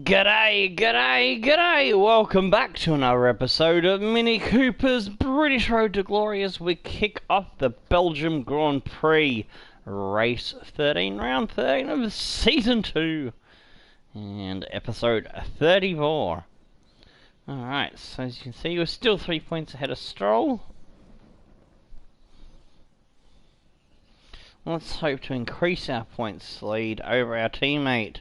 G'day, g'day, g'day! Welcome back to another episode of Mini Cooper's British Road to Glory as we kick off the Belgian Grand Prix Race 13, Round 13 of Season 2 and Episode 34. Alright, so as you can see, we're still 3 points ahead of Stroll. Let's hope to increase our points lead over our teammate.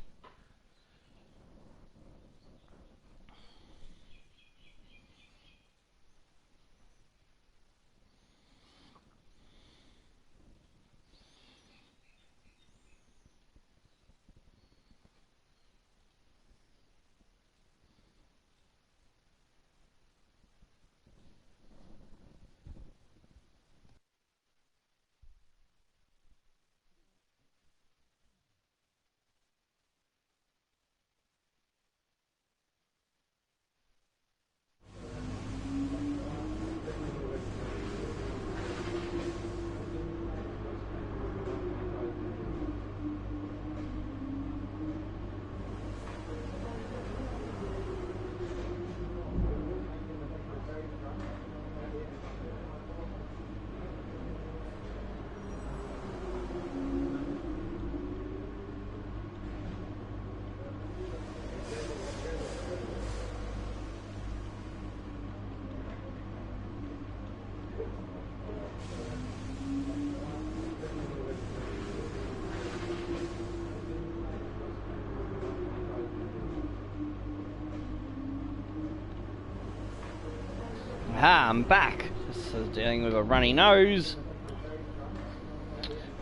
Ah, I'm back. This is dealing with a runny nose.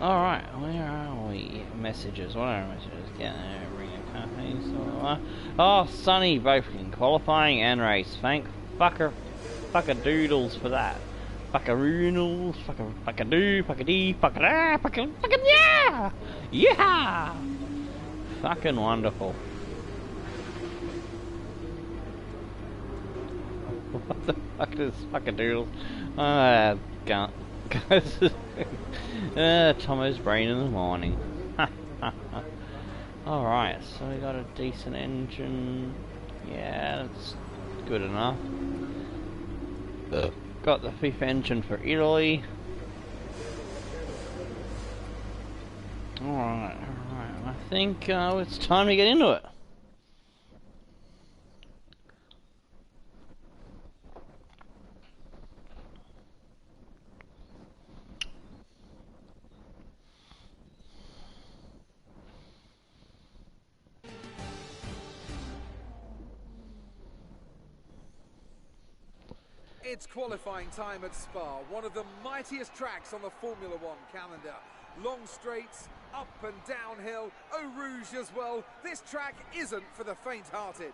Alright, where are we? Messages. What are messages? Get there, bring a company. Oh, Sonny, both in qualifying and race. Thank fucker doodles for that. Fuckaroonals, fuckadoo, fuckadee, fuckada, fucking yeah! Yeah! Fucking wonderful. What the fuck is fuckadoodles? Can't. Tomo's brain in the morning. Alright, so we got a decent engine. Yeah, that's good enough. Got the fifth engine for Italy. Alright, I think it's time to get into it. It's qualifying time at Spa, one of the mightiest tracks on the Formula One calendar. Long straights, up and downhill, Eau Rouge as well. This track isn't for the faint-hearted.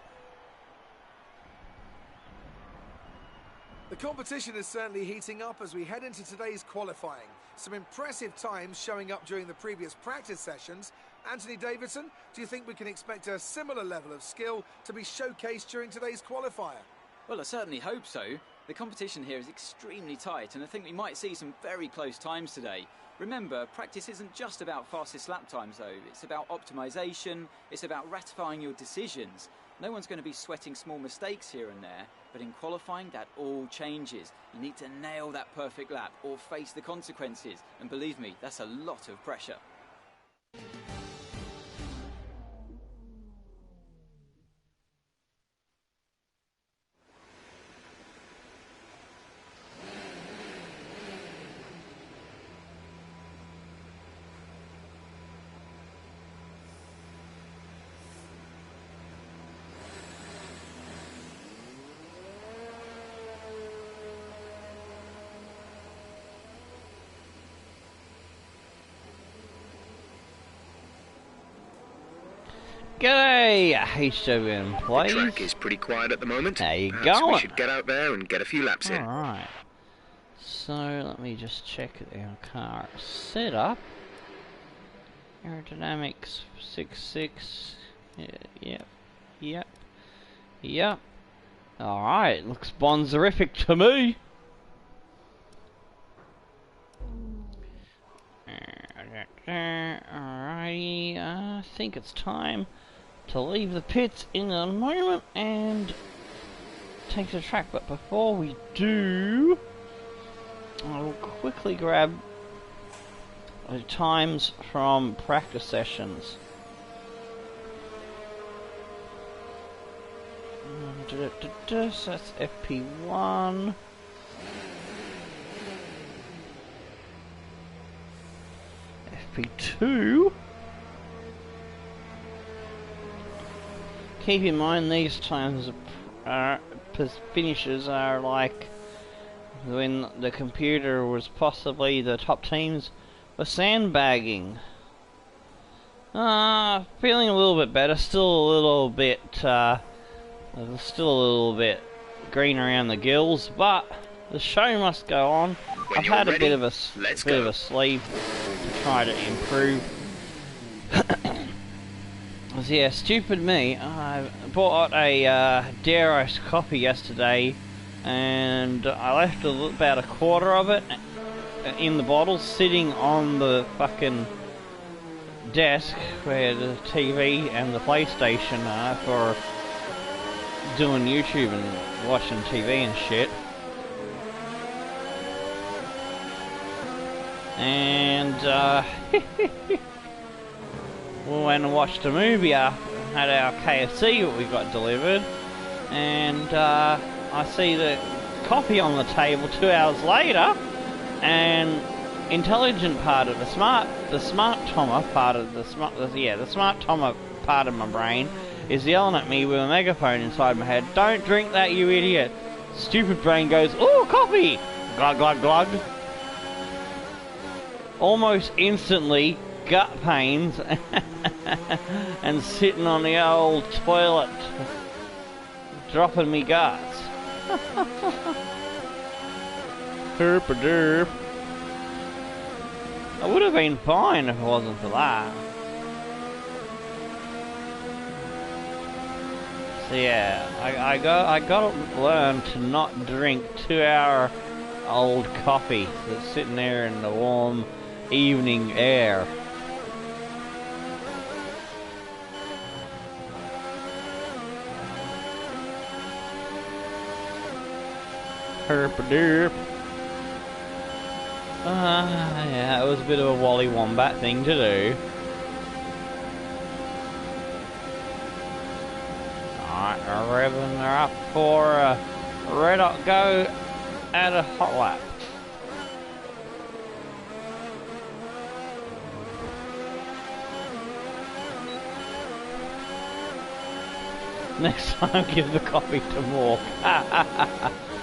The competition is certainly heating up as we head into today's qualifying. Some impressive times showing up during the previous practice sessions. Anthony Davidson, do you think we can expect a similar level of skill to be showcased during today's qualifier? Well, I certainly hope so. The competition here is extremely tight, and I think we might see some very close times today. Remember, practice isn't just about fastest lap times, though. It's about optimization, it's about ratifying your decisions. No one's going to be sweating small mistakes here and there, but in qualifying, that all changes. You need to nail that perfect lap or face the consequences, and believe me, that's a lot of pressure. G'day, HWM plays. The track is pretty quiet at the moment. How you Perhaps going? we should get out there and get a few laps in. Alright. So, let me just check our car setup. Aerodynamics 6.6. Yep. Alright, looks bonzerific to me. Alrighty, I think it's time to leave the pits in a moment and take the track, but before we do, I will quickly grab the times from practice sessions. So that's FP1. FP2. Keep in mind these times finishes are like when the computer was possibly the top teams were sandbagging. Feeling a little bit better. Still a little bit green around the gills, but the show must go on. I've had a bit of a sleep to try to improve. So yeah, stupid me. I bought a Dare Ice coffee yesterday, and I left about a quarter of it in the bottle, sitting on the fucking desk where the TV and the PlayStation are for doing YouTube and watching TV and shit. And we went and watched a movie at our KFC that we got delivered, and I see the coffee on the table 2 hours later, and intelligent part of the smart Toma part of the smart Toma part of my brain is yelling at me with a megaphone inside my head, "Don't drink that, you idiot!" Stupid brain goes, "Ooh, coffee!" Glug glug glug. Almost instantly, gut pains and sitting on the old toilet dropping me guts. Derp a derp. I would have been fine if it wasn't for that. So yeah, I got to learn to not drink 2 hour old coffee that's sitting there in the warm evening air. Herp a derp. Yeah, it was a bit of a Wally Wombat thing to do. Alright, we're revving her up for a red hot go at a hot lap. Next time, give the coffee to Mork.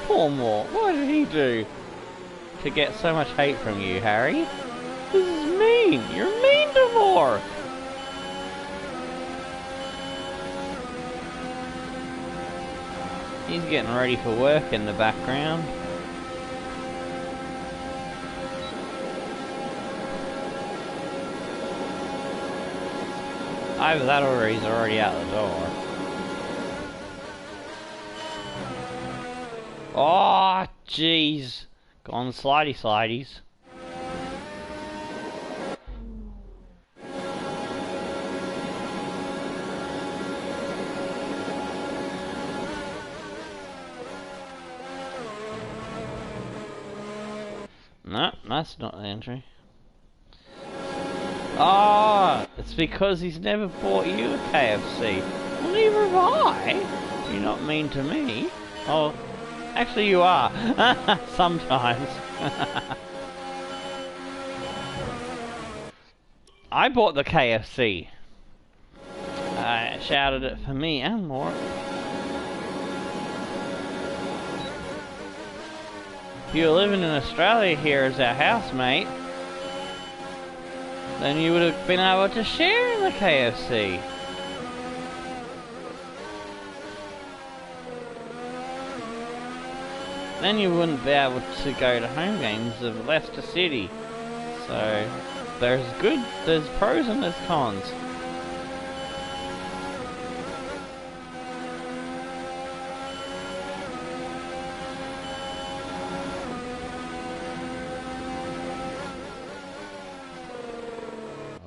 Poor Mork, what did he do to get so much hate from you, Harry? This is mean. You're mean to Mork. He's getting ready for work in the background. Either that or he's already out the door. Oh, jeez. Gone slidey slideys. No, that's not the entry. Ah, oh, it's because he's never bought you a KFC. Well, neither have I. You're not mean to me. Oh, actually you are. Sometimes. I bought the KFC. I shouted it for me and more. If you were living in Australia here as our housemate, then you would have been able to share in the KFC. Then you wouldn't be able to go to home games of Leicester City. So there's pros and there's cons.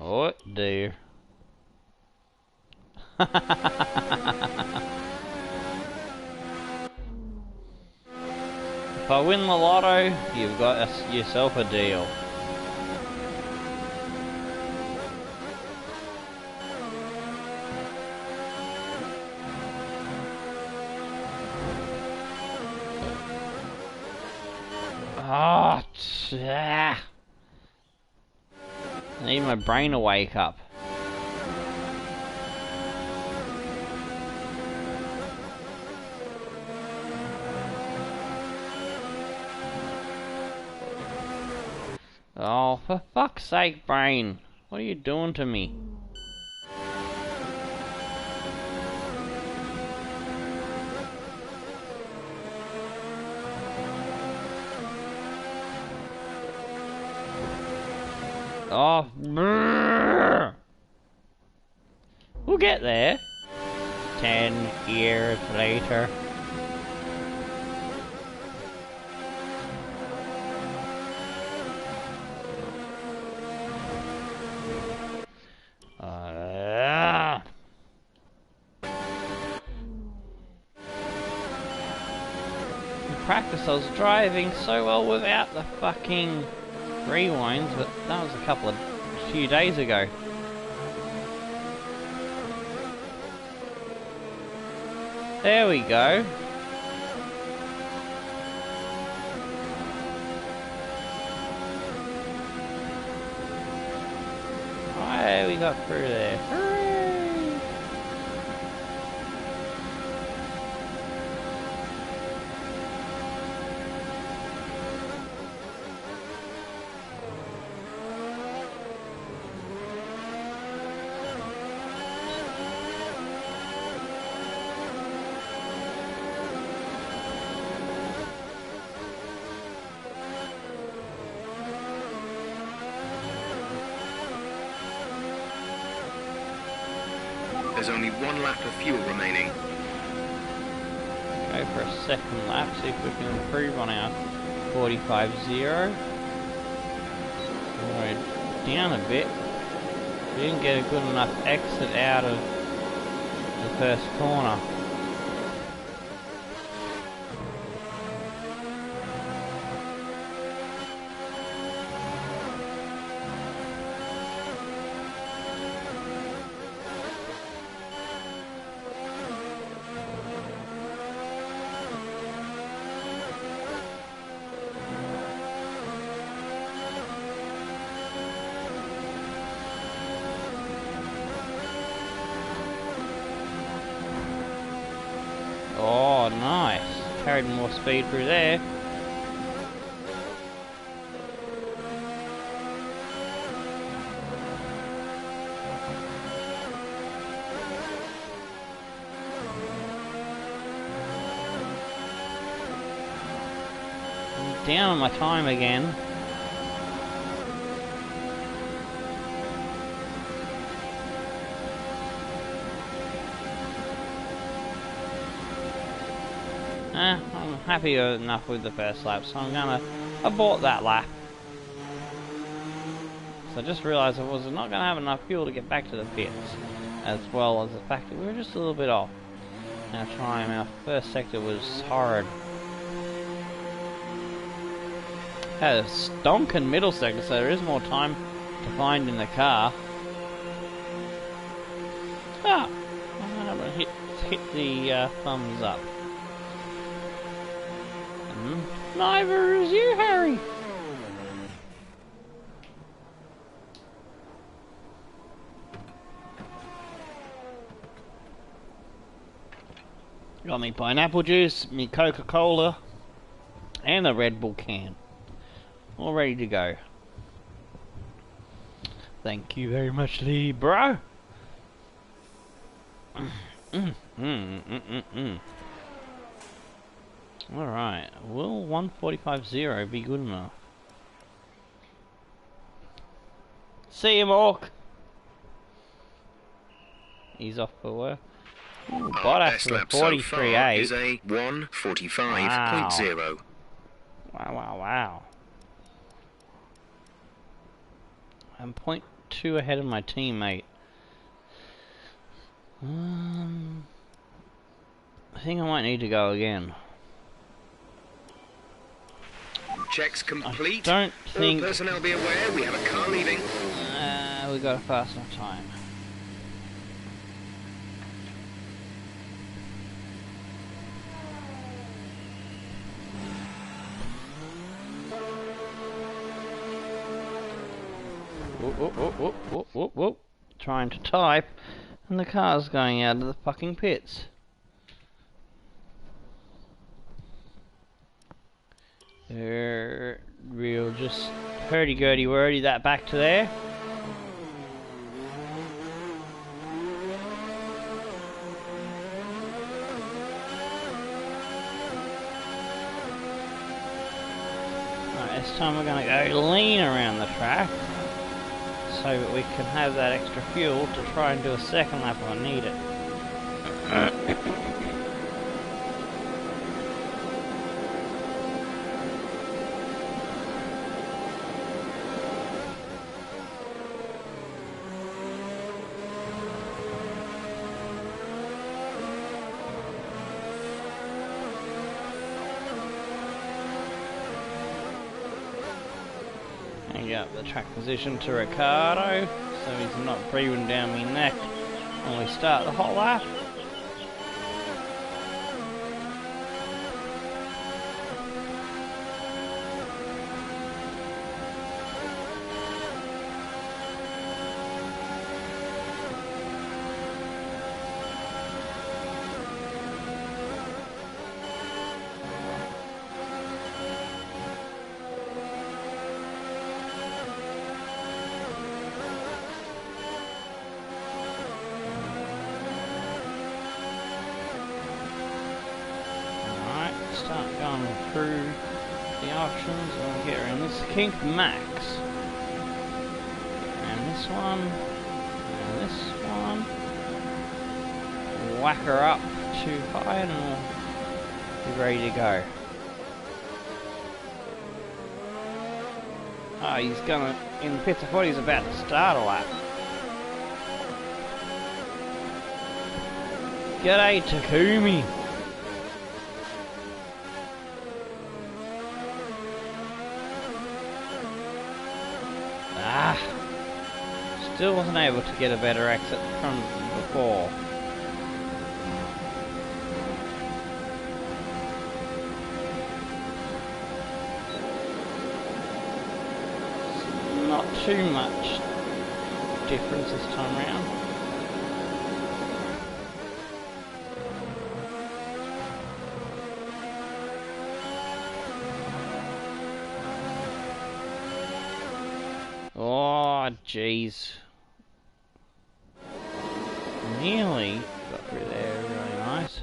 Oh dear. If I win the lotto, you've got yourself a deal. Oh, I need my brain to wake up. Oh, for fuck's sake, brain. What are you doing to me? Oh, brrr. We'll get there. 10 years later. In practice, I was driving so well without the fucking rewinds, but that was a few days ago. There we go. Right, we got through there. Hooray! There's only 1 lap of fuel remaining. Go for a second lap, see if we can improve on our 45.0. We're down a bit. We didn't get a good enough exit out of the first corner. Oh, nice. Carried more speed through there. I'm down on my time again. I'm happy enough with the first lap, so I'm gonna abort that lap. So I just realised I was not gonna have enough fuel to get back to the pits, as well as the fact that we were just a little bit off. Our time, our first sector was horrid. Had a stonking middle sector, so there is more time to find in the car. Ah, I'm gonna hit the thumbs up. Neither is you, Harry. Got me pineapple juice, me Coca-Cola, and a Red Bull can. All ready to go. Thank you very much, Lee, bro. Alright, will 145.0 be good enough? See you, Mork! He's off for work. Ooh, Bottas with a 43.8 is a 1:45.0. Wow. I'm 0.2 ahead of my teammate. I think I might need to go again. Checks complete. I don't think... All personnel be aware, we have a car leaving. We got a fast enough time. Whoop. Trying to type, and the car's going out of the fucking pits. We'll just hurdy-gurdy-wordy that back to there. Right, this time we're going to go lean around the track so that we can have that extra fuel to try and do a second lap if I need it. Up the track position to Ricardo, so he's not breathing down my neck when we start the hot lap. Start going through the options and get in this Kink Max. And this one. And this one. Whack her up too high and we'll be ready to go. Oh, he's gonna, in the pits, I thought he was about to start a lap. G'day, Takumi. Still wasn't able to get a better exit from before. Not too much difference this time around. Oh, jeez. Nearly got through there, really nice.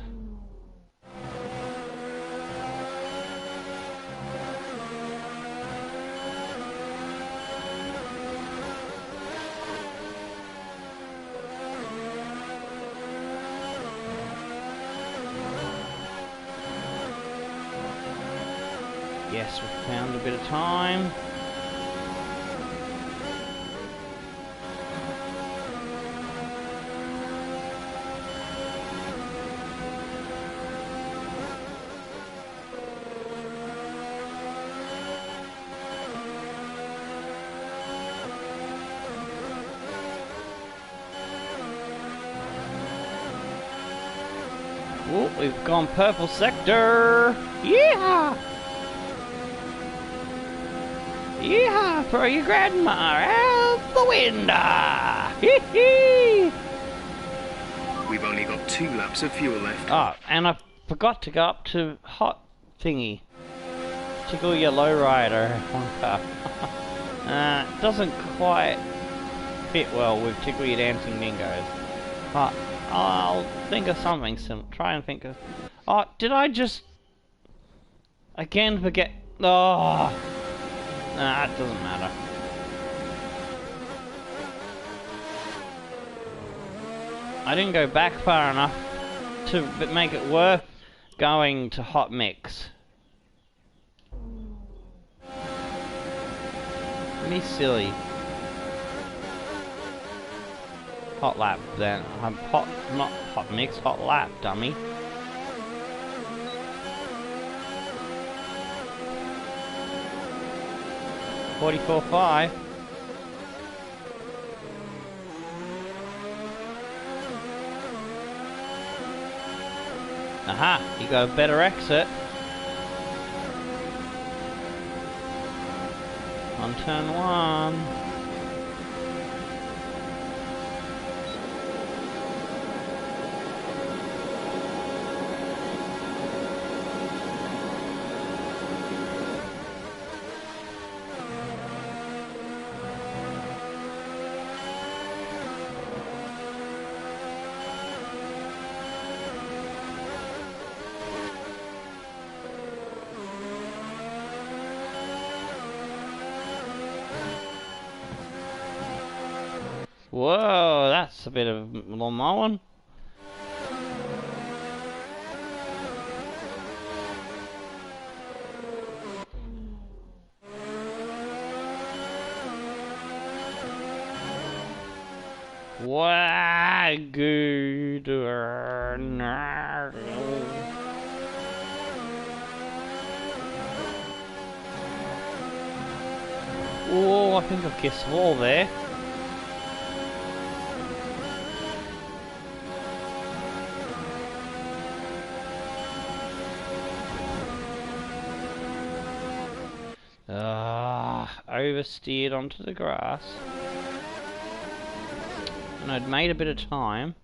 Yes, we found a bit of time. Oh, we've gone purple sector. Yeah! Yeah, throw your grandma out the window. Hee hee! We've only got 2 laps of fuel left. Oh, and I forgot to go up to hot thingy. Tickle your lowrider one car. It doesn't quite fit well with Tickle Your Dancing Dingoes. But I'll think of something similar. Try and think of... Oh, did I just... again forget... Oh... Nah, it doesn't matter. I didn't go back far enough to make it worth going to hot mix. Me silly. Hot lap then. Hot, not hot mix, hot lap, dummy. .44.5. Aha, you got a better exit. On turn 1. Whoa, that's a bit of lawnmowing. Good. Oh, I think I've kissed the wall there. Oversteered onto the grass. And I'd made a bit of time.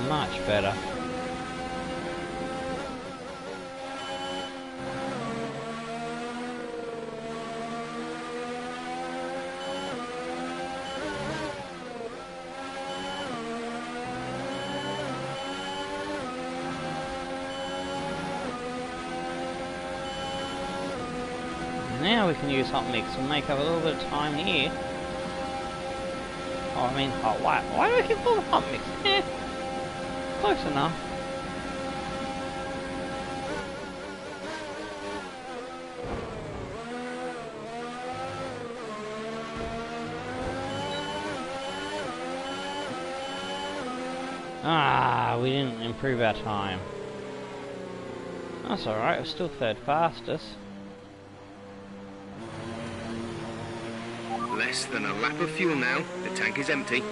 Much better. Now we can use hot mix and make up a little bit of time here. Oh, I mean hot lap. Why do I keep calling hot mix? Close enough. Ah, we didn't improve our time. That's alright, we're still third fastest. Less than a lap of fuel now. The tank is empty.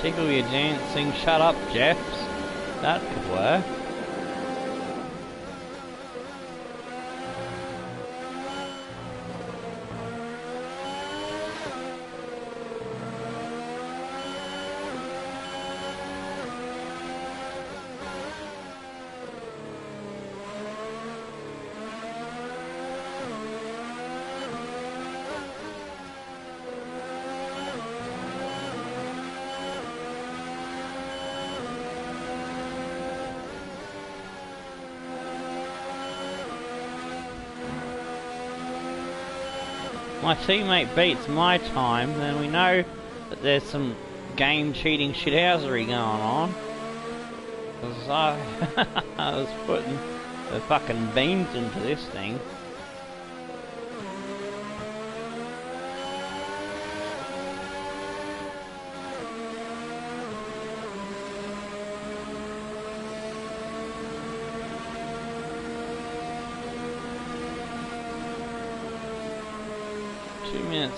Tickle your dancing, shut up, Jeffs. That could work. My teammate beats my time, then we know that there's some game cheating shithousery going on. Because I was putting the fucking beans into this thing.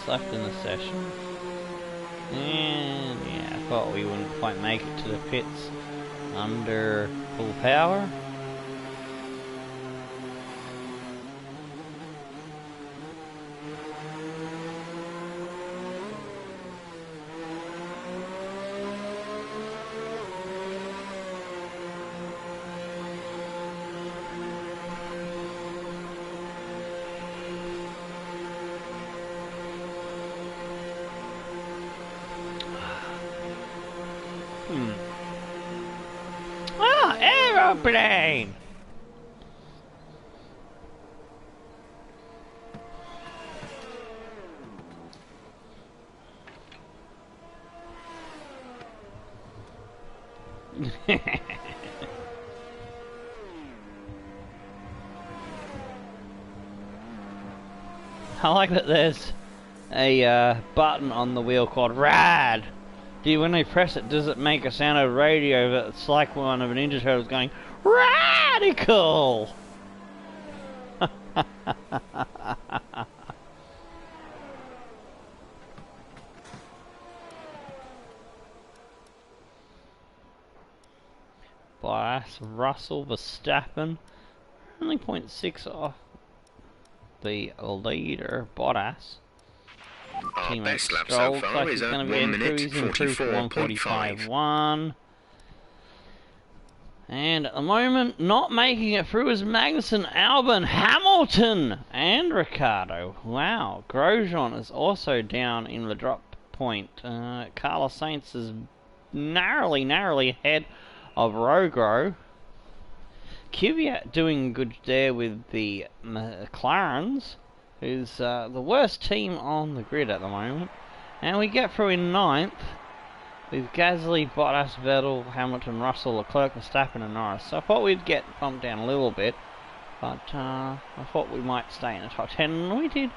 Left in the session, and yeah, I thought we wouldn't quite make it to the pits under full power. Ah, aeroplane! I like that there's a button on the wheel called RAD. When they press it, does it make a sound over radio that's like one of an Ninja Turtles going, RADICAL! Bias, Russell, Verstappen, only 0.6 off the leader, Bottas. Our Teammate best lap Stroll, so far like is he's at going to 1 be minute he's improved to 44.5. 1:45.1. And at the moment, not making it through is Magnussen, Albon, Hamilton, and Ricciardo. Wow, Grosjean is also down in the drop point. Carlos Sainz is narrowly ahead of Rogro. Kvyat doing good there with the McLarens, who's the worst team on the grid at the moment. And we get through in 9th with Gasly, Bottas, Vettel, Hamilton, Russell, Leclerc, Verstappen and Norris. So I thought we'd get bumped down a little bit, but I thought we might stay in the top 10, and we did.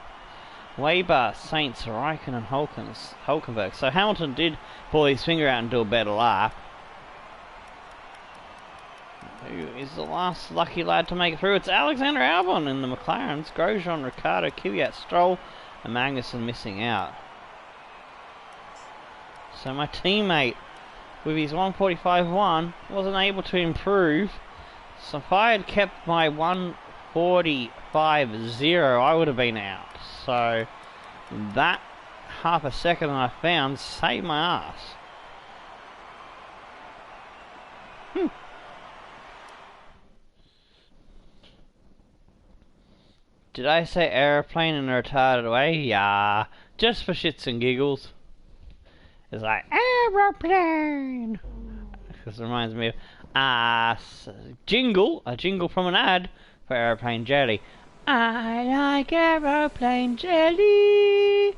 Weber, Sainz, Raikkonen, Hulkenberg. So Hamilton did pull his finger out and do a better lap. Who is the last lucky lad to make it through? It's Alexander Albon in the McLarens. Grosjean, Ricciardo, Kvyat, Stroll, and Magnussen missing out. So my teammate, with his 1:45.1, wasn't able to improve. So if I had kept my 1:45.0, I would have been out. So that half a second that I found saved my ass. Did I say airplane in a retarded way? Yeah, just for shits and giggles. It's like aeroplane, because it reminds me of a jingle from an ad for aeroplane jelly. I like aeroplane jelly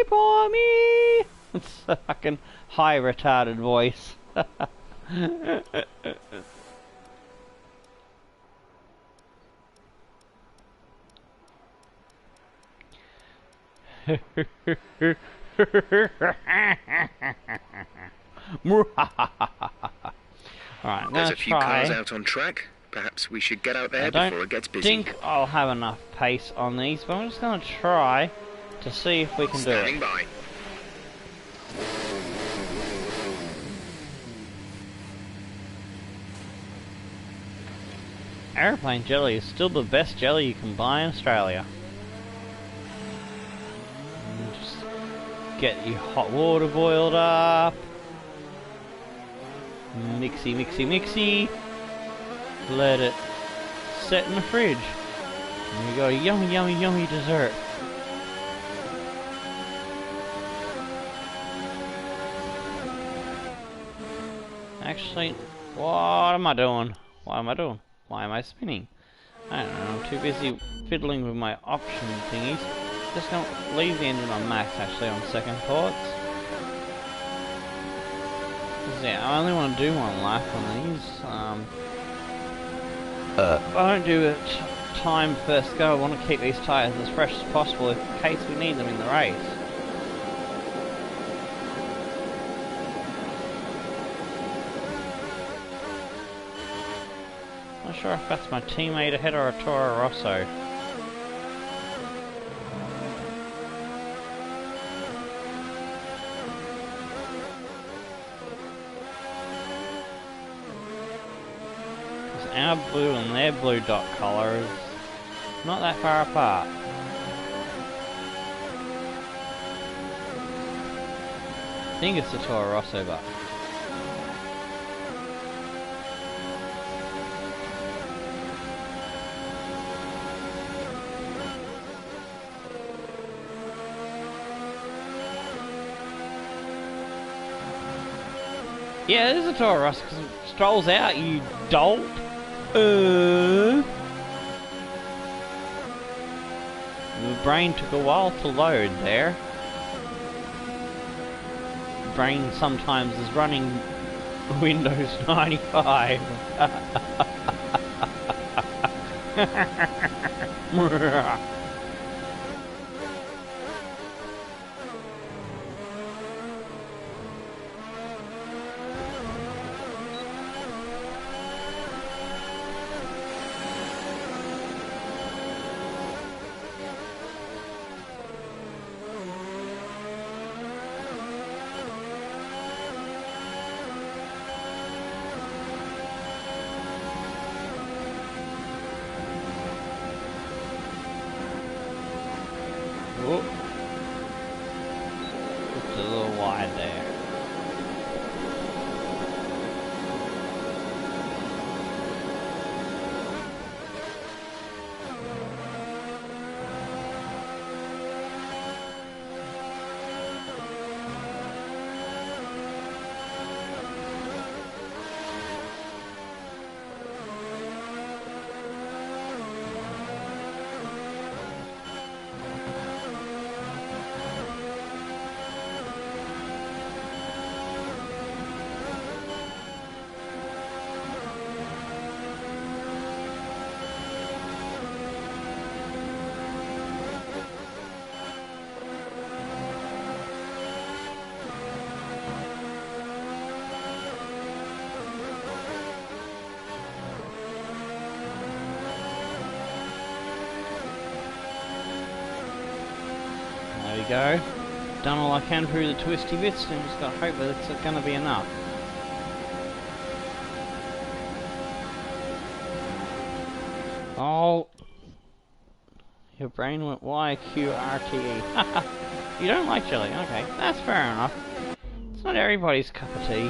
for me. It's a fucking high retarded voice. Alright, There's a few cars out on track. Perhaps we should get out there before it gets busy. I don't think I'll have enough pace on these, but I'm just going to try to see if we can do it. Standing by. Aeroplane jelly is still the best jelly you can buy in Australia. Just get your hot water boiled up. Mixy. Let it set in the fridge. And you got a yummy dessert. Actually, what am I doing? Why am I spinning? I don't know, I'm too busy fiddling with my option thingies. Just gonna leave the engine on max actually on second thoughts. Yeah, I only want to do one lap on these. If I don't do it time first go, I want to keep these tyres as fresh as possible in case we need them in the race. Not sure if that's my teammate ahead or a Toro Rosso. Our blue and their blue dot colour is not that far apart. I think it's the Toro Rosso, but yeah, it is a Toro Rosso because it strolls out, you dolt. The brain took a while to load there. brain sometimes is running Windows 95. Oh, just a little wide there. There we go. Done all I can through the twisty bits, and just gotta hope that it's gonna be enough. Oh, your brain went YQRTE. You don't like jelly? Okay, that's fair enough. It's not everybody's cup of tea.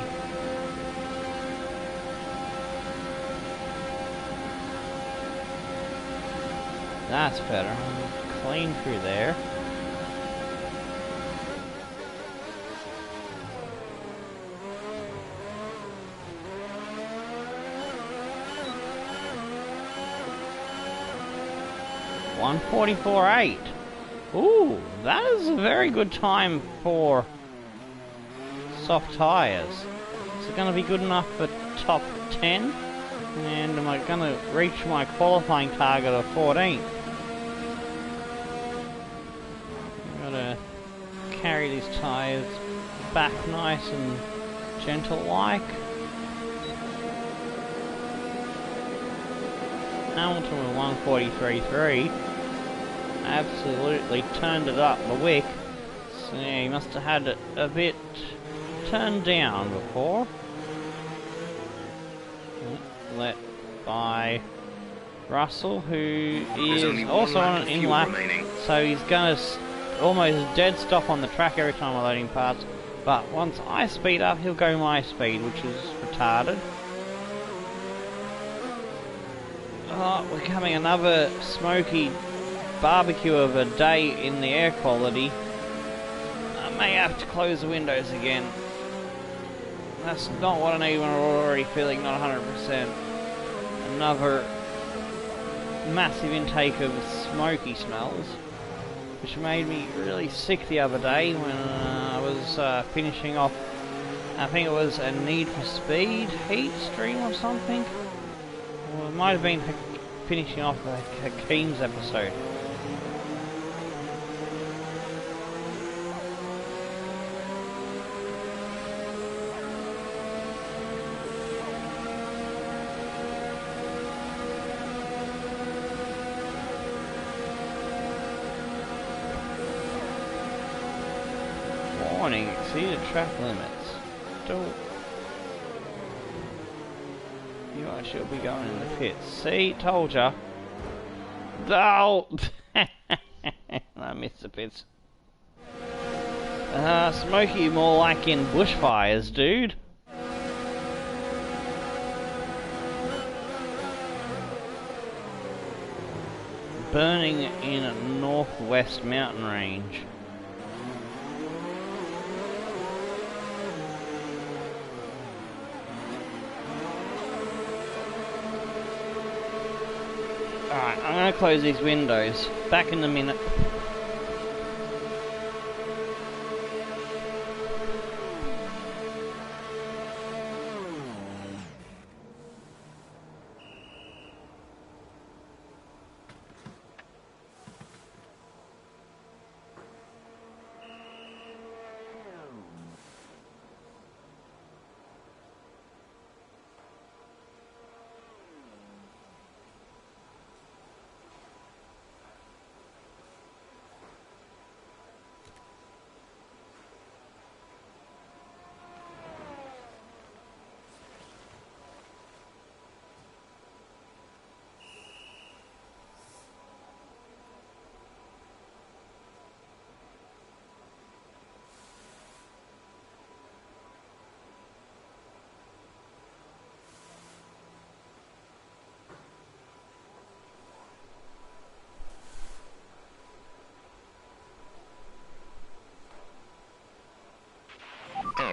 That's better. Clean through there. .144.8. Ooh, that is a very good time for soft tyres. Is it going to be good enough for top 10? And am I going to reach my qualifying target of 14? I've got to carry these tyres back nice and gentle-like. Hamilton with 143.3. Absolutely turned it up the wick. So yeah, he must have had it a bit turned down before. Let by Russell, who is also on an in-lap, so he's going to almost dead stop on the track every time we're loading parts. But once I speed up, he'll go my speed, which is retarded. Oh, we're having another smoky barbecue of a day in the air quality. I may have to close the windows again. That's not what I need when I'm already feeling not 100%. Another massive intake of smoky smells, which made me really sick the other day when I was finishing off, I think it was a Need for Speed heat stream or something. Well, it might have been finishing off the Hakeem's episode. Warning, exceeded track limits. Don't. You I should be going in the pits. See, told ya. Oh! I missed the pits. Smoky more like in bushfires, dude. Burning in a northwest mountain range. Alright, I'm going to close these windows. Back in a minute.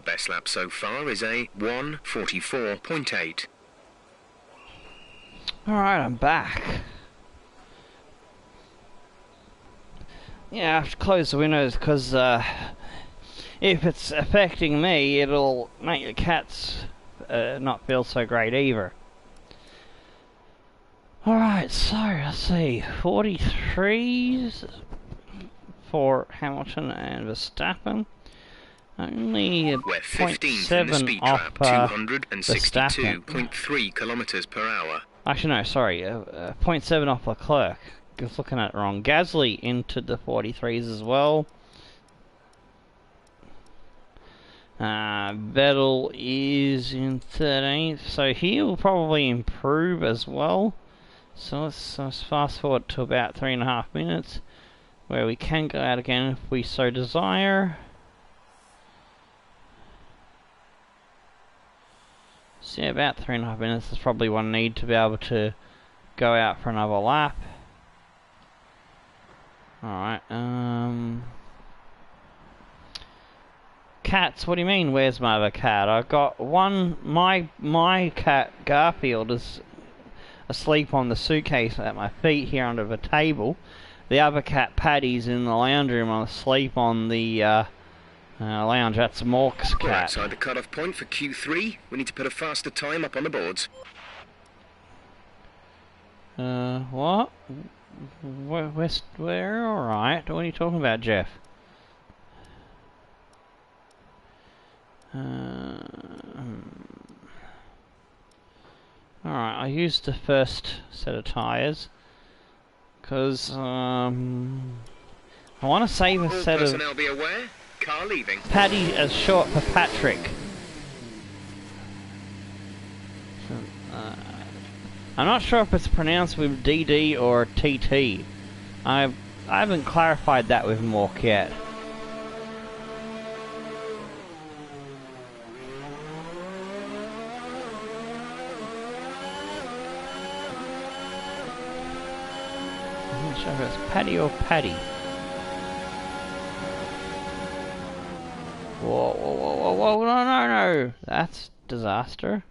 best lap so far is a 1:44.8. Alright, I'm back. Yeah, I have to close the windows because if it's affecting me, it'll make the cats not feel so great either. Alright, so let's see, 43s for Hamilton and Verstappen. Only We're 15th in the 0.7 speed off trap, Verstappen. 262.3 kilometers per hour. Actually, no, sorry, 0.7 off Leclerc. I was looking at it wrong. Gasly into the 43s as well. Vettel is in 13th, so he will probably improve as well. So let's fast forward to about 3.5 minutes, where we can go out again if we so desire. So yeah, about 3.5 minutes is probably what I need to be able to go out for another lap. Alright, cats, what do you mean, where's my other cat? I've got one, my cat Garfield is asleep on the suitcase at my feet here under the table. The other cat Paddy's in the lounge room asleep on the lounge. That's Mork's We're cat. outside the cut-off point for Q3. We need to put a faster time up on the boards. What? Where? Alright. What are you talking about, Jeff? Alright, I used the first set of tyres because I want to save a All set of personnel be aware. Car leaving. Paddy as short for Patrick. I'm not sure if it's pronounced with DD or TT. I haven't clarified that with Mork yet. I'm not sure if it's Paddy or Paddy. Whoa, whoa, whoa, whoa, whoa, no, no, no! That's disaster.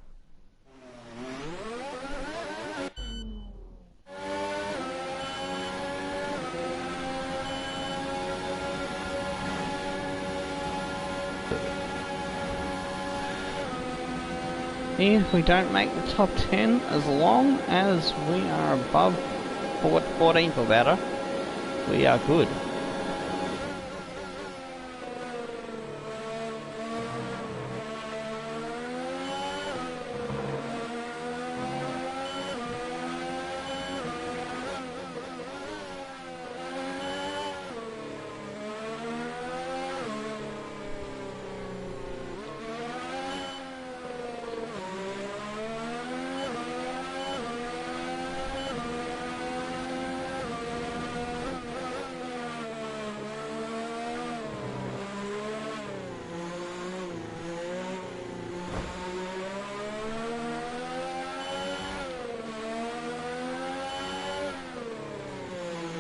If we don't make the top 10, as long as we are above 14th or better, we are good.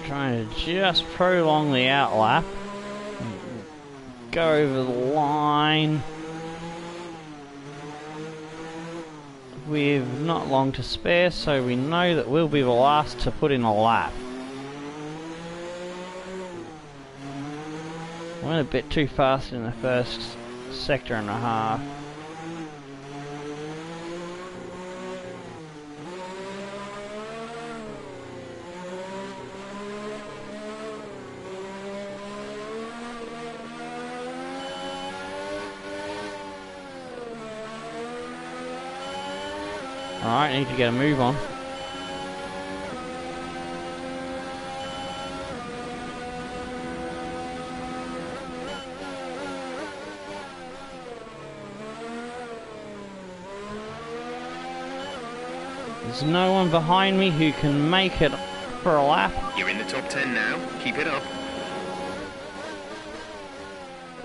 Trying to just prolong the outlap. Go over the line. We've not long to spare, so we know that we'll be the last to put in a lap. Went a bit too fast in the first sector and a half. Alright, need to get a move on. There's no one behind me who can make it for a lap. You're in the top 10 now. Keep it up.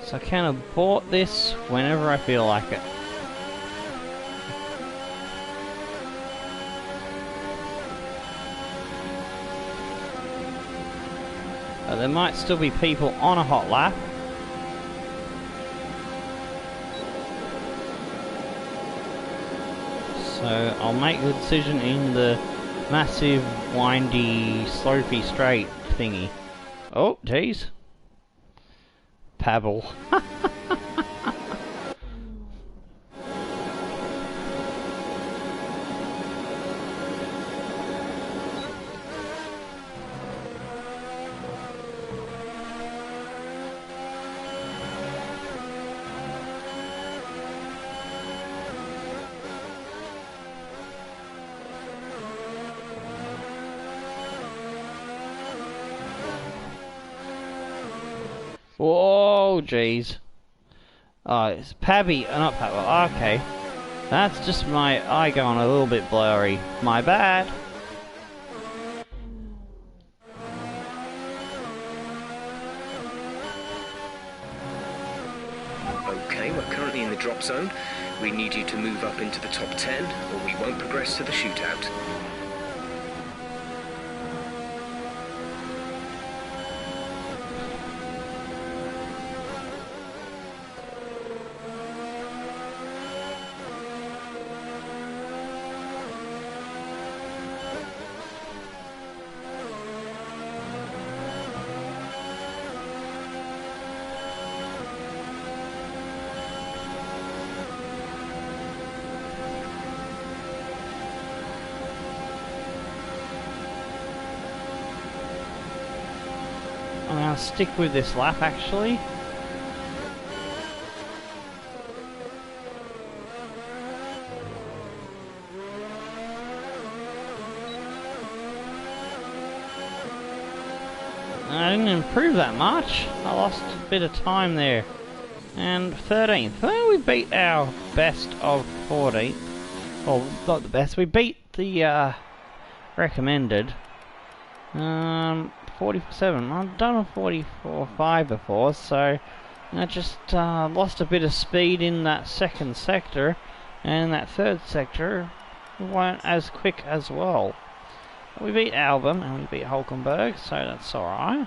So I can abort this whenever I feel like it. There might still be people on a hot lap. So I'll make the decision in the massive, windy, slopey straight thingy. Oh, jeez. Pebble. Whoa, jeez. Oh, it's Pabby, not Pabby. Okay. That's just my eye going a little bit blurry. My bad. Okay, we're currently in the drop zone. We need you to move up into the top 10, or we won't progress to the shootout. I'm gonna stick with this lap actually. I didn't improve that much. I lost a bit of time there. And 13th. Well, we beat our best of 14th. Well, not the best. We beat the recommended. 47. I've done a 44.5 before, so I just lost a bit of speed in that second sector, and that third sector weren't as quick as well. We beat Albon and we beat Hulkenberg, so that's alright.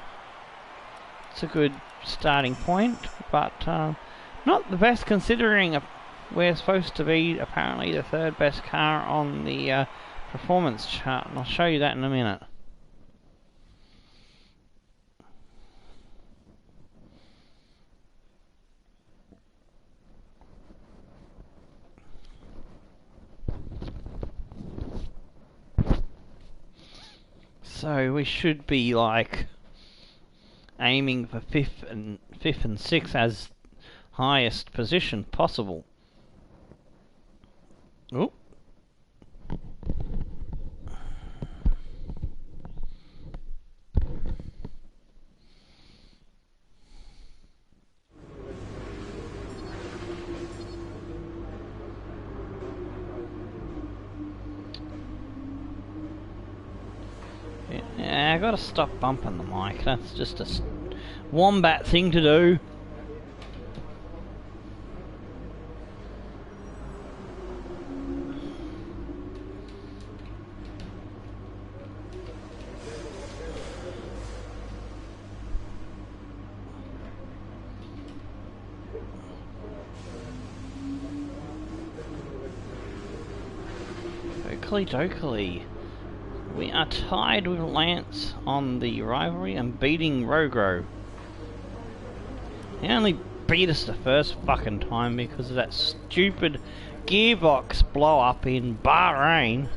It's a good starting point, but not the best considering we're supposed to be apparently the third best car on the performance chart, and I'll show you that in a minute. So we should be like aiming for fifth and sixth as highest position possible. Oh. Yeah, I gotta stop bumping the mic. That's just a wombat thing to do. Oakley dokley. We are tied with Lance on the rivalry and beating Rogro. He only beat us the first fucking time because of that stupid gearbox blow up in Bahrain.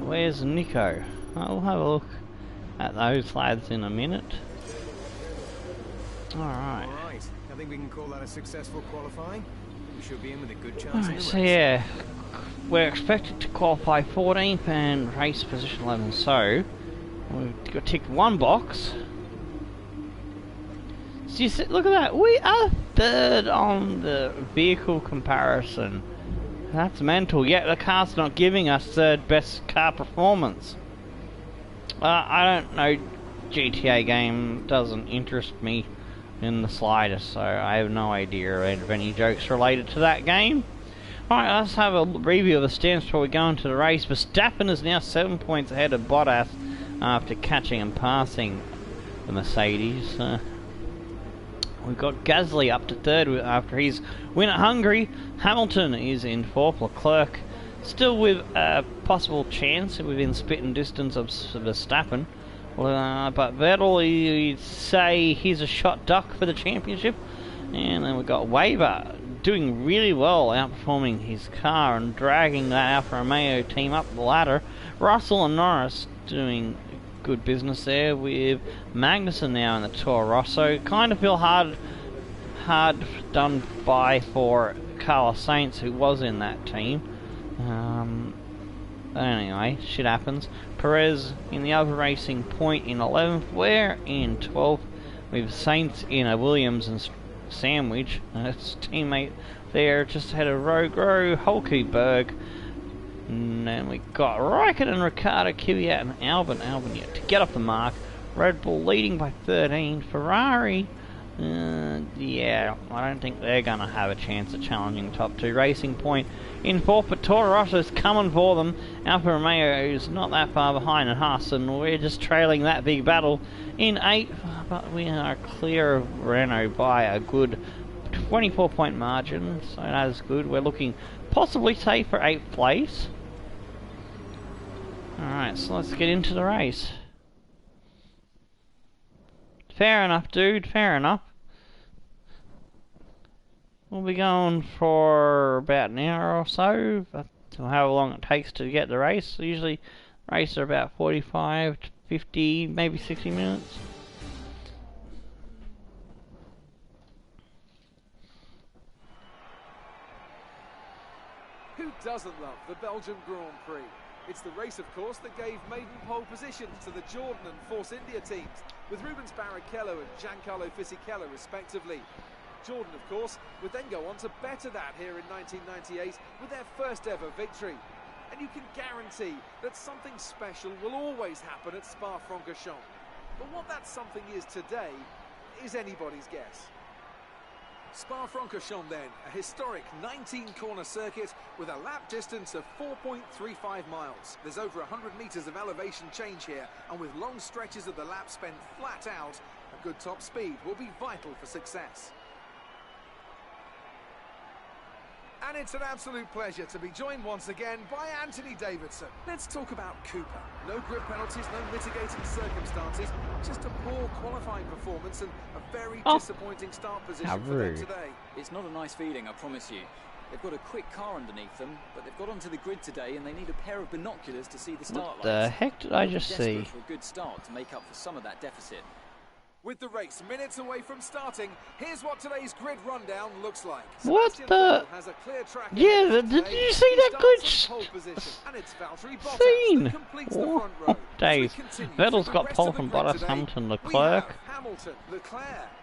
Where's Nico? I'll have a look at those lads in a minute. Alright. Alright, I think we can call that a successful qualifying. We should be in with a good chance in the Alright, race. so yeah, we're expected to qualify 14th and race position 11, so we've got to tick one box. So you see, look at that, we are third on the vehicle comparison. That's mental, yet the car's not giving us third best car performance. I don't know, GTA game doesn't interest me in the slightest, so I have no idea of any jokes related to that game. Alright, let's have a review of the stands before we go into the race. Verstappen is now 7 points ahead of Bottas after catching and passing the Mercedes. We've got Gasly up to third after his win at Hungary. Hamilton is in fourth. Leclerc still with a possible chance within spitting distance of Verstappen. But Vettel, you'd say he's a shot duck for the championship. And then we've got Weber doing really well, outperforming his car and dragging that Alfa Romeo team up the ladder. Russell and Norris doing good business there with Magnussen now in the Toro Rosso. Kind of feel hard done by for Carlos Sainz, who was in that team. But anyway, shit happens. Perez in the other racing point in 11th. We're in 12th with Sainz in a Williams and sandwich. His teammate there just had a Rogue Hulkenberg. And then we got Raikkonen, Ricciardo, Kvyat and Albon yet to get off the mark. Red Bull leading by 13. Ferrari, yeah, I don't think they're going to have a chance at challenging the top two. Racing Point in fourth, but Toro Rosso's coming for them. Alfa Romeo is not that far behind, and Haas, and we're just trailing that big battle in 8th, but we are clear of Renault by a good 24-point margin, so that is good. We're looking possibly safe for 8th place. Alright, so let's get into the race. Fair enough, dude, fair enough. We'll be going for about an hour or so, however long it takes to get the race. Usually races are about 45 to 50, maybe 60 minutes. Who doesn't love the Belgian Grand Prix? It's the race, of course, that gave maiden pole positions to the Jordan and Force India teams, with Rubens Barrichello and Giancarlo Fisichella respectively. Jordan, of course, would then go on to better that here in 1998 with their first ever victory. And you can guarantee that something special will always happen at Spa-Francorchamps. But what that something is today is anybody's guess. Spa-Francorchamps then, a historic 19-corner circuit with a lap distance of 4.35 miles. There's over 100 metres of elevation change here, and with long stretches of the lap spent flat out, a good top speed will be vital for success. And it's an absolute pleasure to be joined once again by Anthony Davidson. Let's talk about Cooper. No grid penalties, no mitigating circumstances, just a poor qualifying performance and a very disappointing start position for them today. It's not a nice feeling, I promise you. They've got a quick car underneath them, but they've got onto the grid today and they need a pair of binoculars to see the start lines. What the heck did I just see? For a good start to make up for some of that deficit. With the race minutes away from starting, here's what today's grid rundown looks like. What the? Has a clear track yeah, did you see that glitch? Scene? Oh, Dave. Vettel's got pole from Bottas, Hamilton, Leclerc.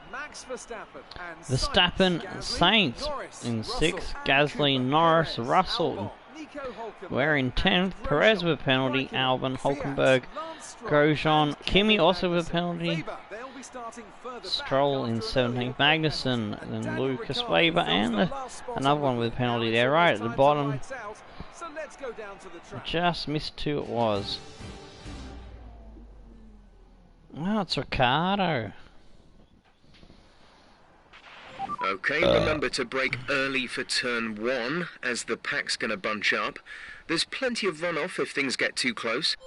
Max Verstappen, and Sainz in 6th, Gasly, Norris, Russell. We're in 10th, Perez with a penalty, Albon, Hulkenberg, Grosjean, Kimi also with a penalty, Stroll in 17th, Magnussen, then Lucas Weber, and another one with a penalty there right at the bottom. Just missed who it was. Well, it's Ricciardo. Okay, remember to brake early for turn 1, as the pack's going to bunch up. There's plenty of runoff if things get too close.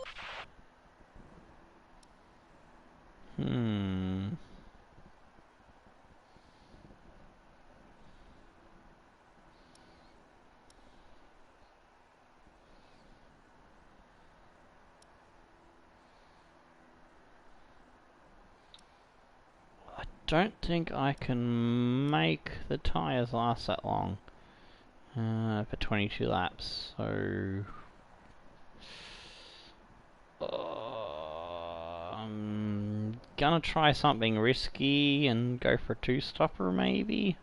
Don't think I can make the tyres last that long for 22 laps, so I'm gonna try something risky and go for a 2-stopper maybe.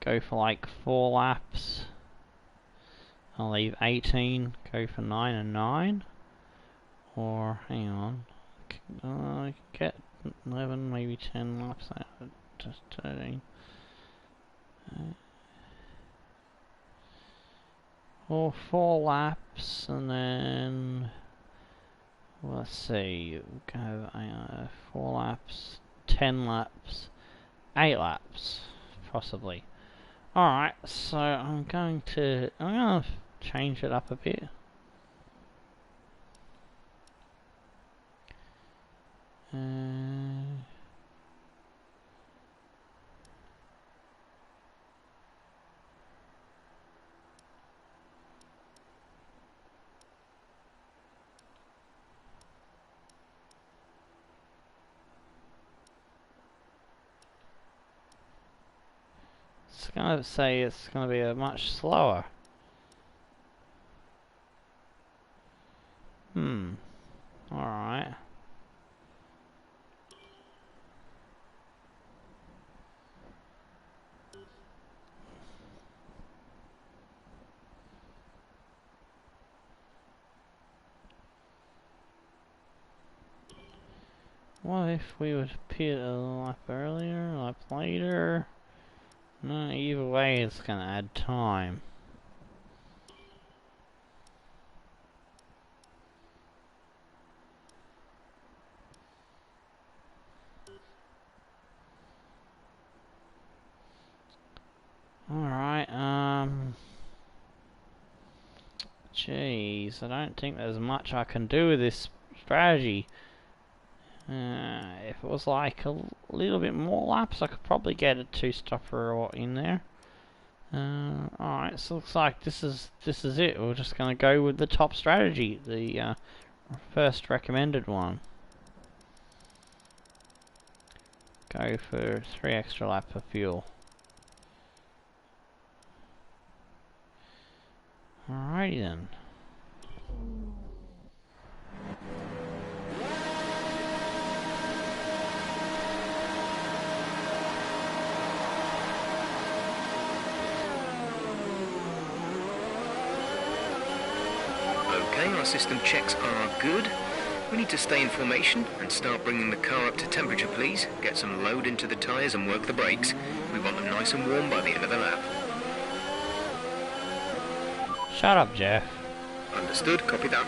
Go for like 4 laps. I'll leave 18, go for 9 and 9, or hang on, get 11, maybe 10 laps out, just 13. Or 4 laps, and then let's see, go 4 laps, 10 laps, 8 laps, possibly. Alright, so I'm going to change it up a bit. It's gonna say it's gonna be a much slower. Alright. What if we would pit a lap earlier, a lap later? No, either way it's gonna add time. Alright, jeez, I don't think there's much I can do with this strategy. If it was like a little bit more laps, I could probably get a 2-stopper in there. Alright, so looks like this is it. We're just gonna go with the top strategy, the first recommended one. Go for 3 extra laps of fuel. Alrighty then. Okay, our system checks are good. We need to stay in formation and start bringing the car up to temperature, please. Get some load into the tyres and work the brakes. We want them nice and warm by the end of the lap. Shut up, Jeff. Understood, copy that.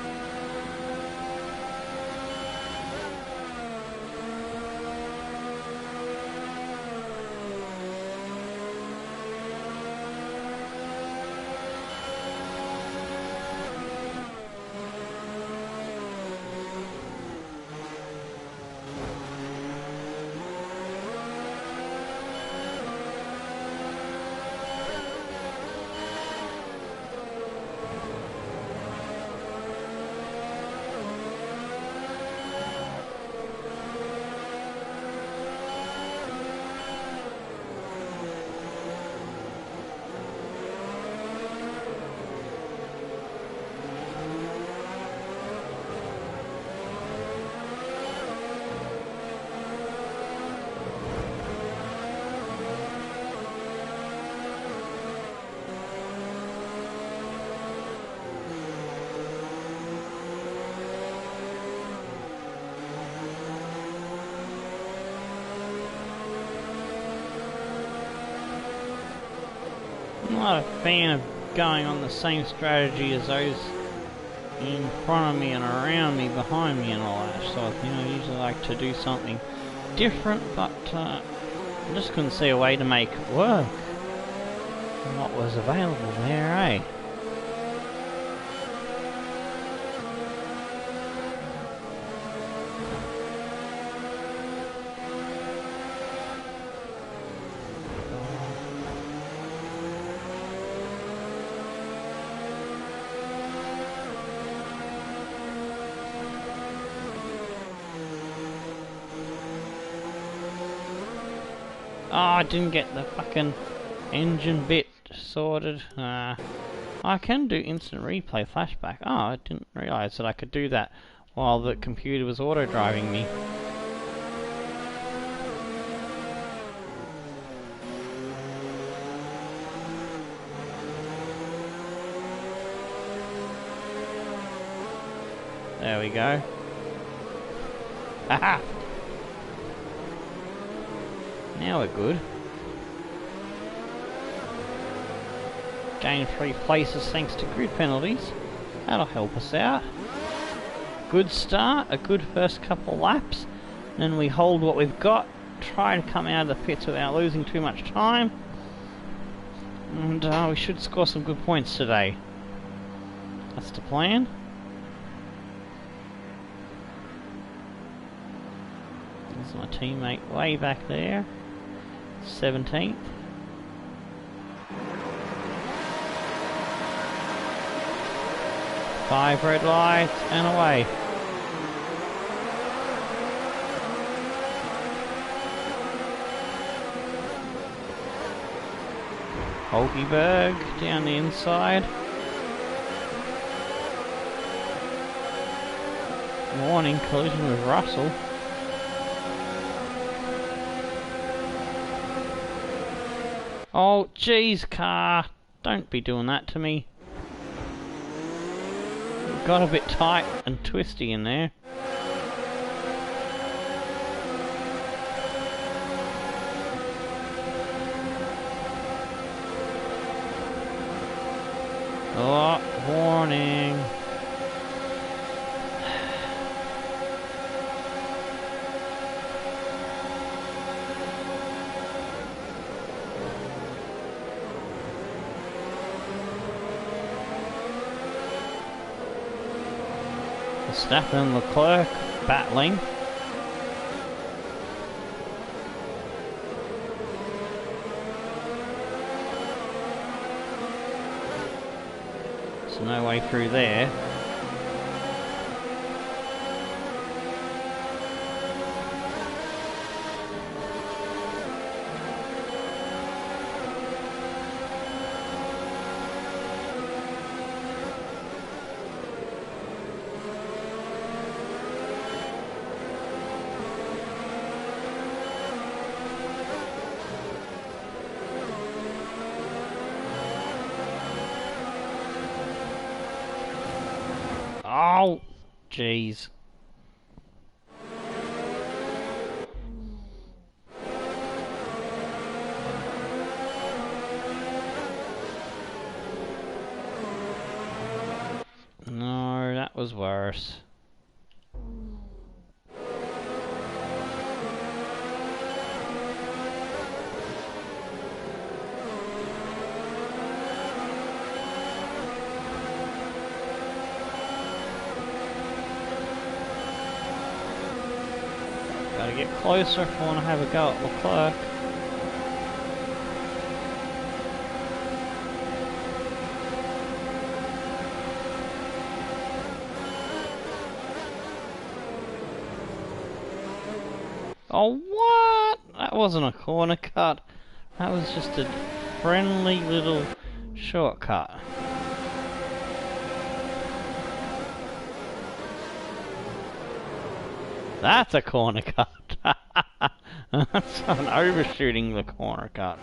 I'm not a fan of going on the same strategy as those in front of me and around me, behind me and all that sort of thing. I usually like to do something different, but I just couldn't see a way to make it work. And what was available there, eh? Oh, I didn't get the fucking engine bit sorted. I can do instant replay flashback. Oh, I didn't realise that I could do that while the computer was auto-driving me. There we go. Haha! Now we're good. Gain 3 places thanks to grid penalties. That'll help us out. Good start, a good first couple laps. Then we hold what we've got try to come out of the pits without losing too much time. And we should score some good points today. That's the plan. There's my teammate way back there. 17th. Five red lights and away. Hulkeberg down the inside. Warning, collision with Russell. Oh, jeez, car. Don't be doing that to me. Got a bit tight and twisty in there. Oh, warning. Verstappen and Leclerc battling. So no way through there. Oh, jeez. No, that was worse. Gotta get closer if I want to have a go at Leclerc. Oh, what? That wasn't a corner cut. That was just a friendly little shortcut. That's a corner cut. That's an overshooting the corner cut.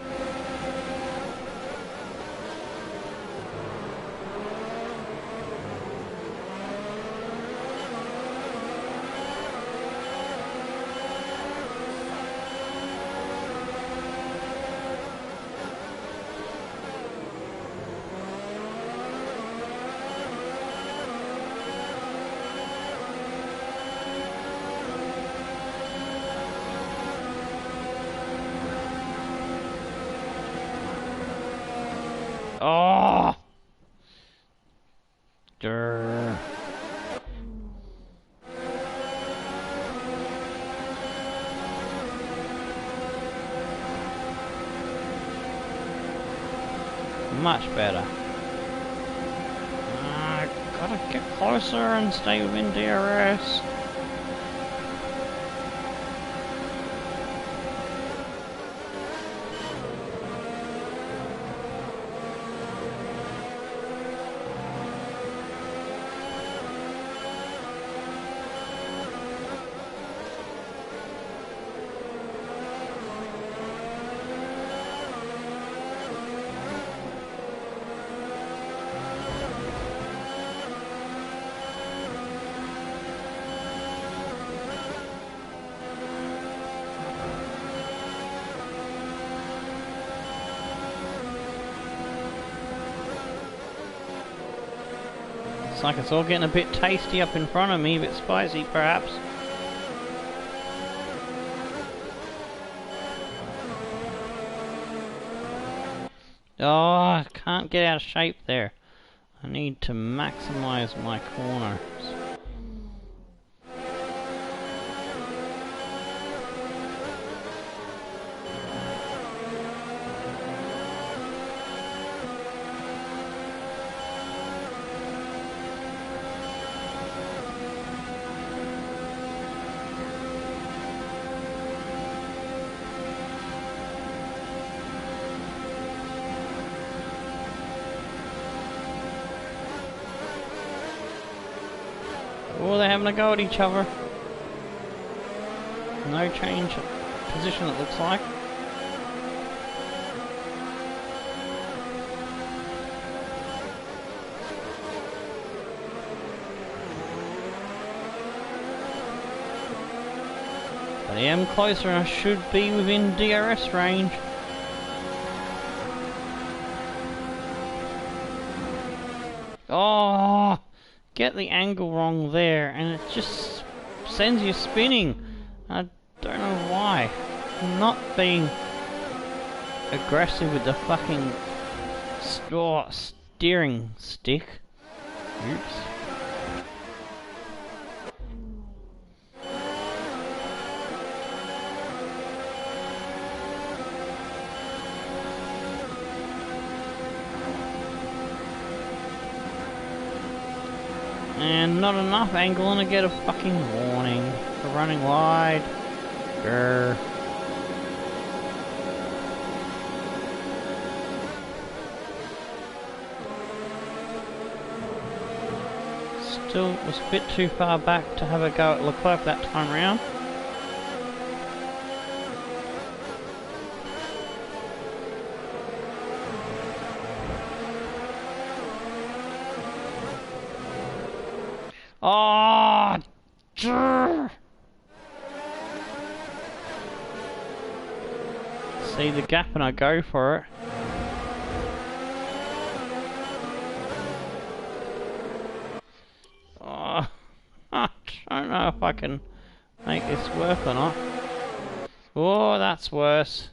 Oh! Durr. Much better. Gotta get closer and stay within DRS. Looks like it's all getting a bit tasty up in front of me, a bit spicy perhaps. Oh, I can't get out of shape there. I need to maximize my corners. Oh, they're having a go at each other. No change of position, it looks like. But I am closer and I should be within DRS range. Oh! Get the angle wrong there and it just sends you spinning. I don't know why. I'm not being aggressive with the fucking steering stick. Oops. And not enough angle and I get a fucking warning for running wide. Grr. Still was a bit too far back to have a go at Leclerc that time round. Oh, see the gap and I go for it. Oh, I don't know if I can make this work or not. Oh, that's worse.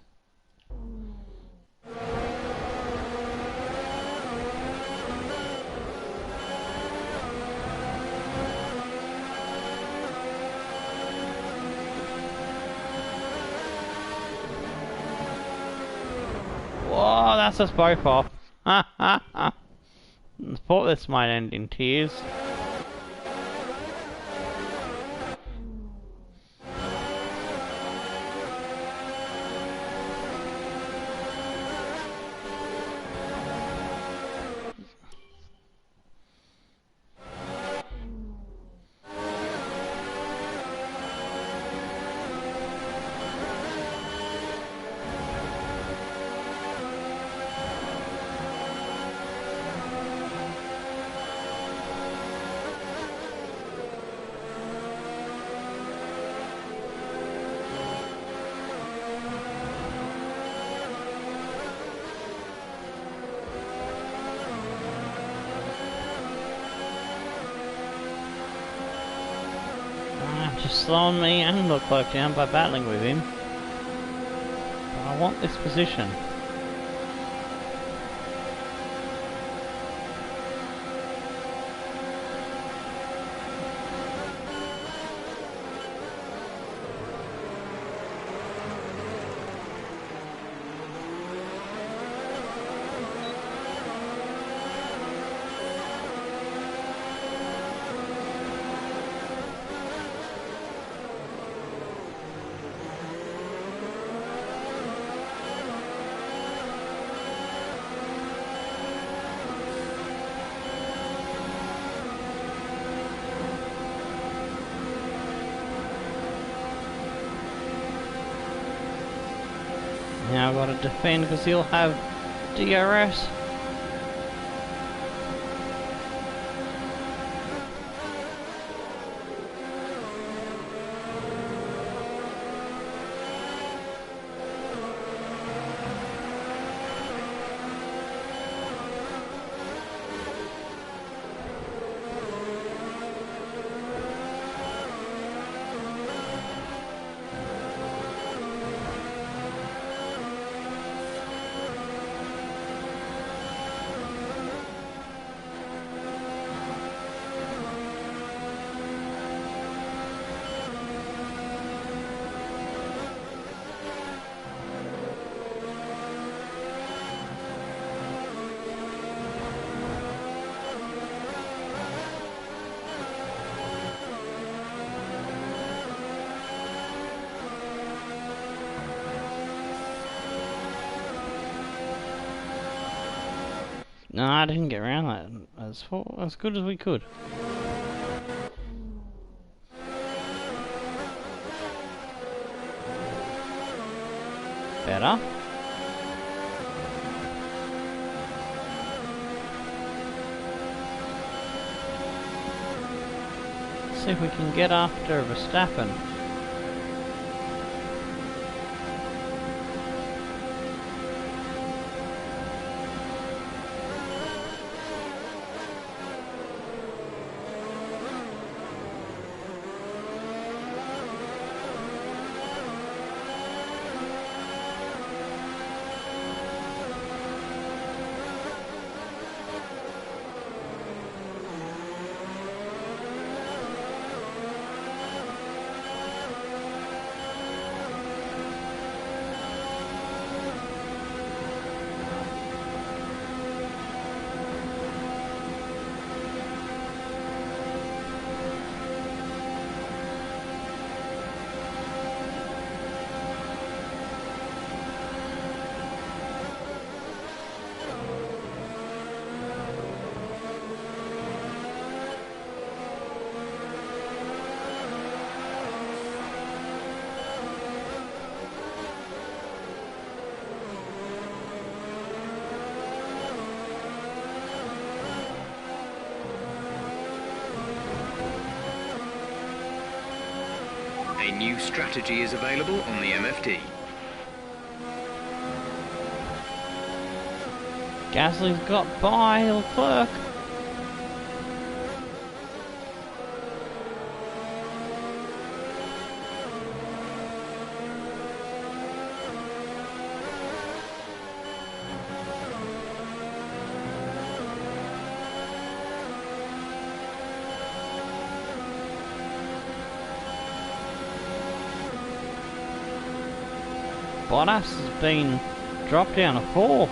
Whoa, that's us both off. Ha ha ha. Thought this might end in tears. Just slowing me and Leclerc down by battling with him. But I want this position. Now I've got to defend because he'll have DRS. No, I didn't get around that as good as we could. Better. See if we can get after Verstappen. A new strategy is available on the MFD. Gasly's got by Leclerc. Bottas has been dropped down to 4.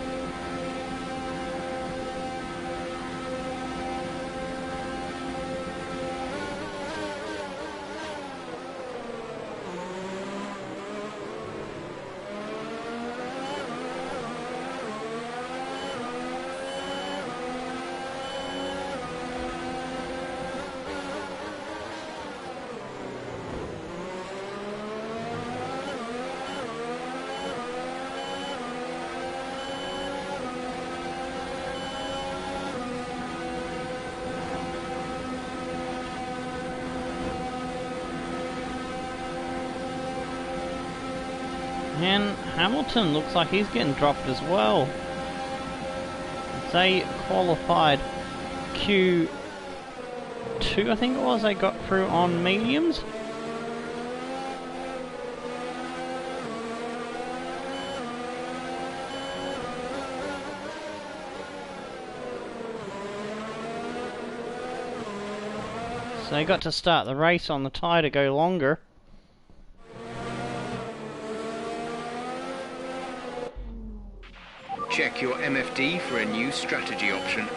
And Hamilton looks like he's getting dropped as well. They qualified Q2, I think it was, they got through on mediums. So they got to start the race on the tyre to go longer. Check your MFD for a new strategy option.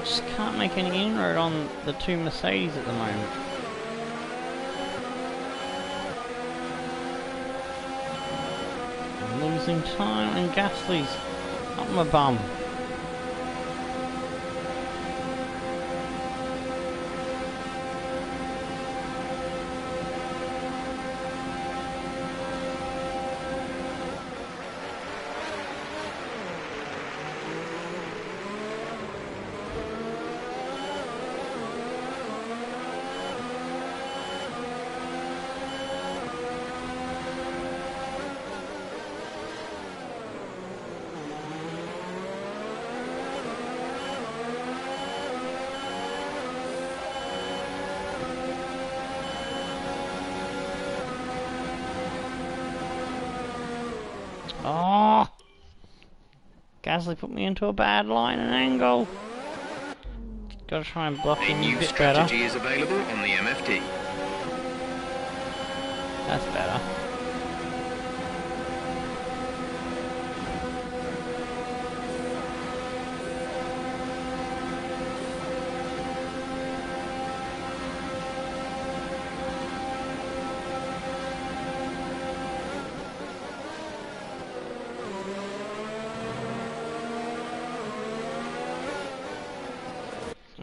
Just can't make any inroad on the two Mercedes at the moment. Losing time, and Gasly's up my bum. Gasly put me into a bad line and angle. Gotta try and block A him a new bit better. strategy is available on the MFD. That's better.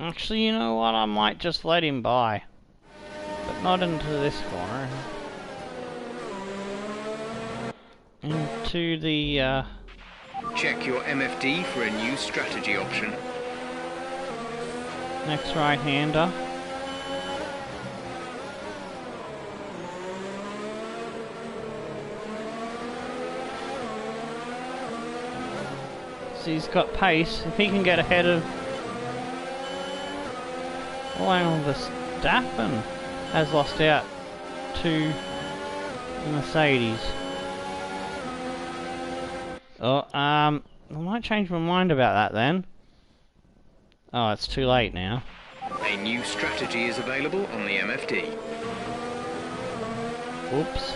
Actually, you know what? I might just let him by. But not into this corner. Into the, Check your MFD for a new strategy option. next right-hander. So he's got pace. If he can get ahead of... Well, Verstappen has lost out to the Mercedes. Oh, I might change my mind about that then. Oh, it's too late now. A new strategy is available on the MFD. Oops.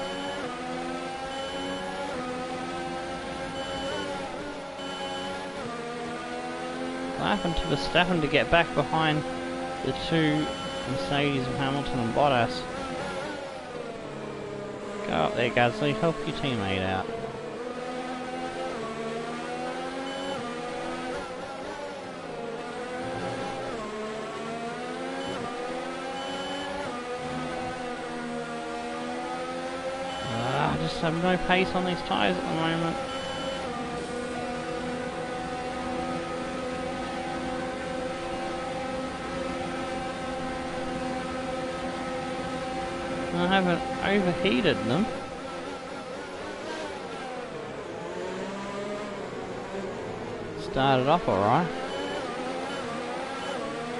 What happened to Verstappen to get back behind the two Mercedes of Hamilton and Bottas? Go up there, Gasly. Help your teammate out. I just have no pace on these tyres at the moment. I haven't overheated them. Started off alright.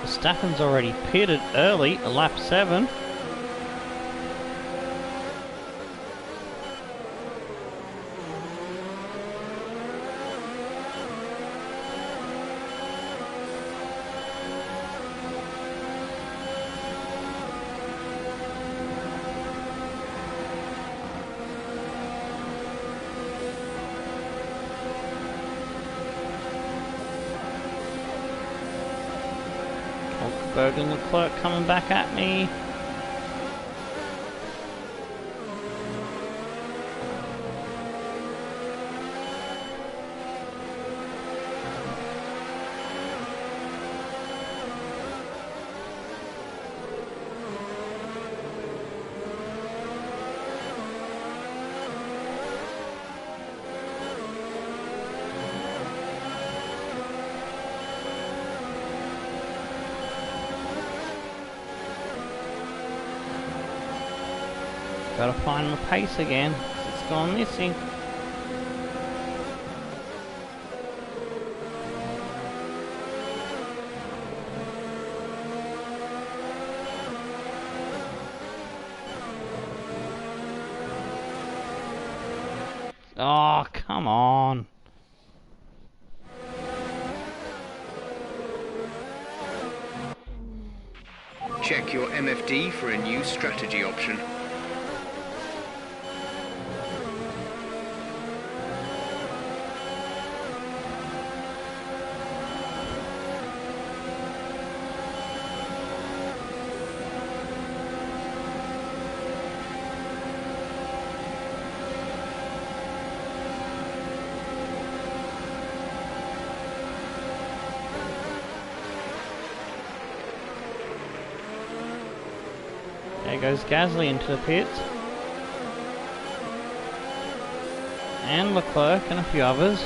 Verstappen's already pitted early, at lap 7. Hulkenberg and Leclerc coming back at me. Gotta find my pace again. It's gone missing. Oh, come on. Check your MFD for a new strategy option. There goes Gasly into the pits. And Leclerc and a few others.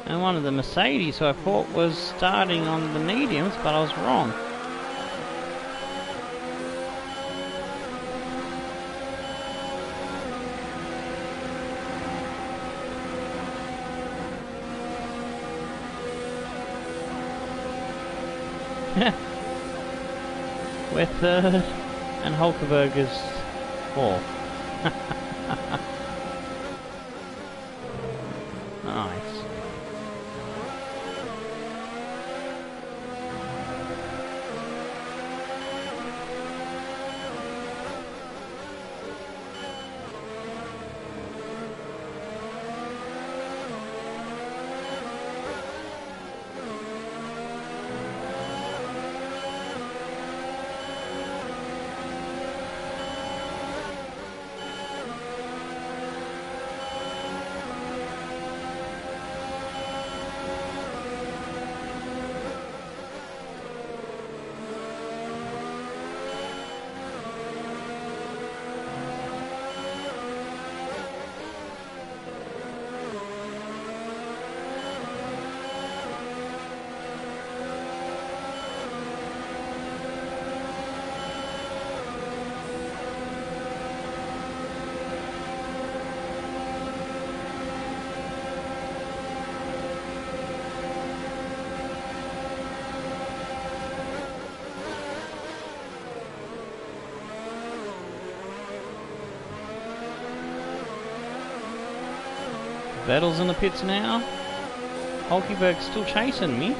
And one of the Mercedes who I thought was starting on the mediums, but I was wrong. We're third, and Hulkenberg is fourth. Nice. Vettel's in the pits now. Hulkenberg's still chasing me.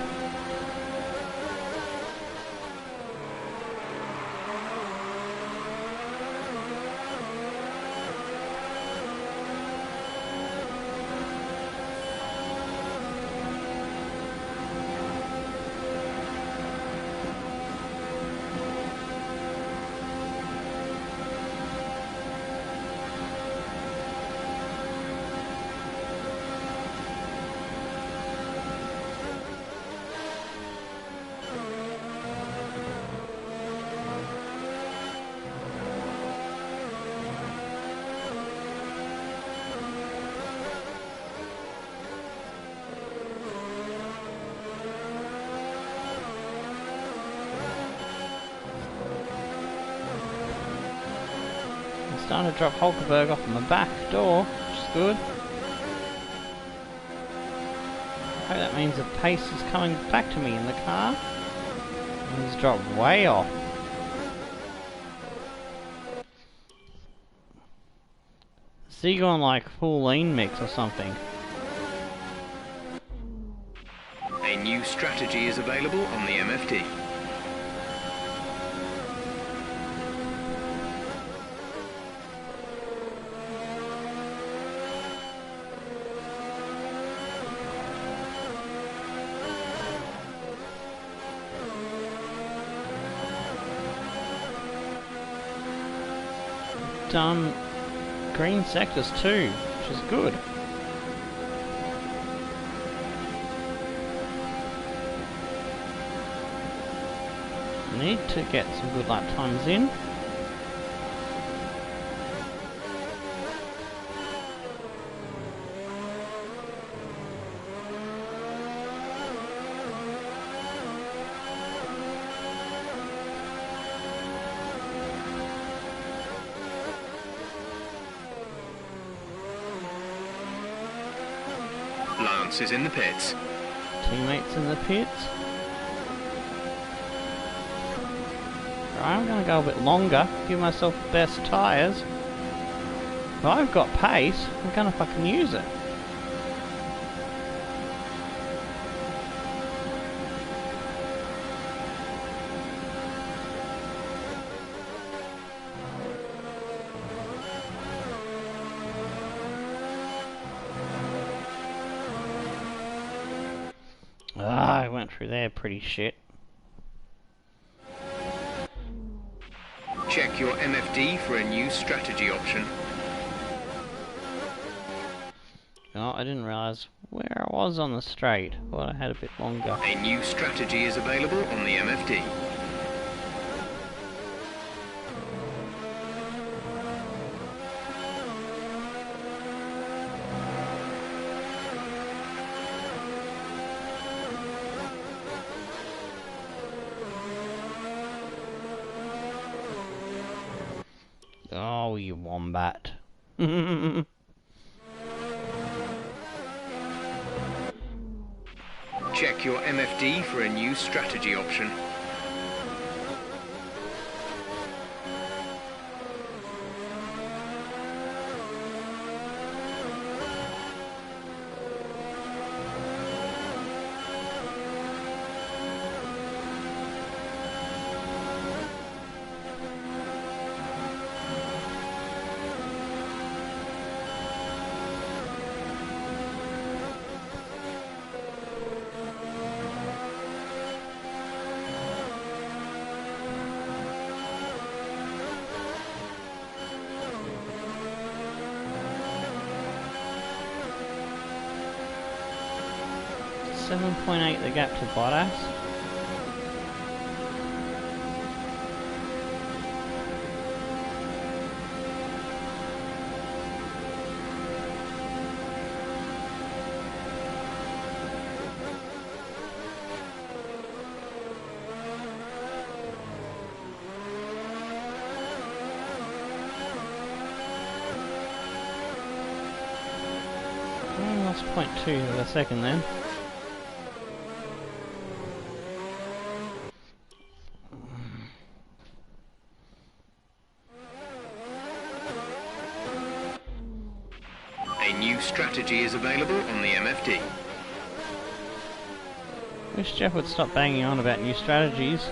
Starting to drop Hulkenberg off my back door, which is good. I hope that means the pace is coming back to me in the car. He's dropped way off. Is he going like full lean mix or something? A new strategy is available on the MFD. Done green sectors too, which is good. Need to get some good lap times in. Lance is in the pits. Teammates in the pits. Right, I'm going to go a bit longer, give myself the best tyres. If I've got pace, I'm going to fucking use it. I went through there pretty shit. Check your MFD for a new strategy option. Oh, I didn't realise where I was on the straight. Well, I had a bit longer. A new strategy is available on the MFD. Oh, you wombat. Check your MFD for a new strategy option. 7.8 the gap to Bottas. Lost 0.2 of a second then. A new strategy is available on the MFD. Wish Jeff would stop banging on about new strategies.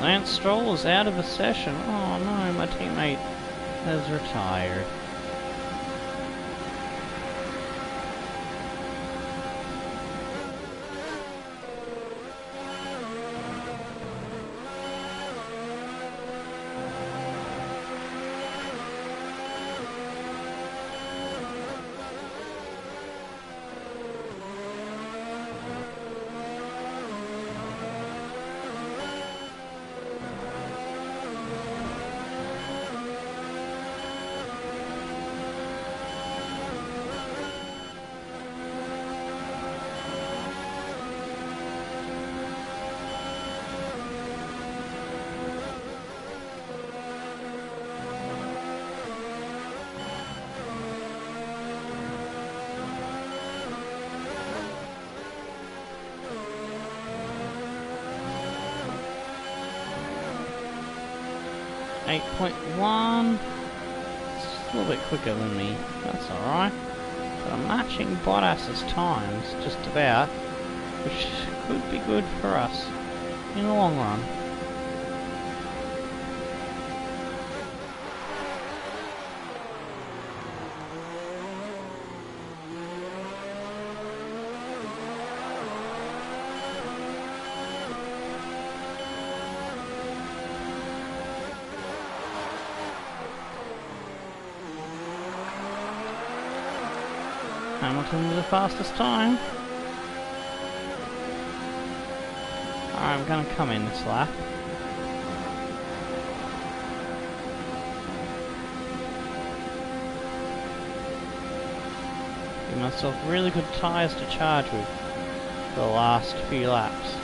Lance Stroll is out of the session. Oh no, my teammate has retired. .1. It's just a little bit quicker than me. That's alright. But I'm matching Bottas's times, just about, which could be good for us in the long run. Hamilton with the fastest time. Alright, I'm gonna come in this lap. Give myself really good tyres to charge with for the last few laps.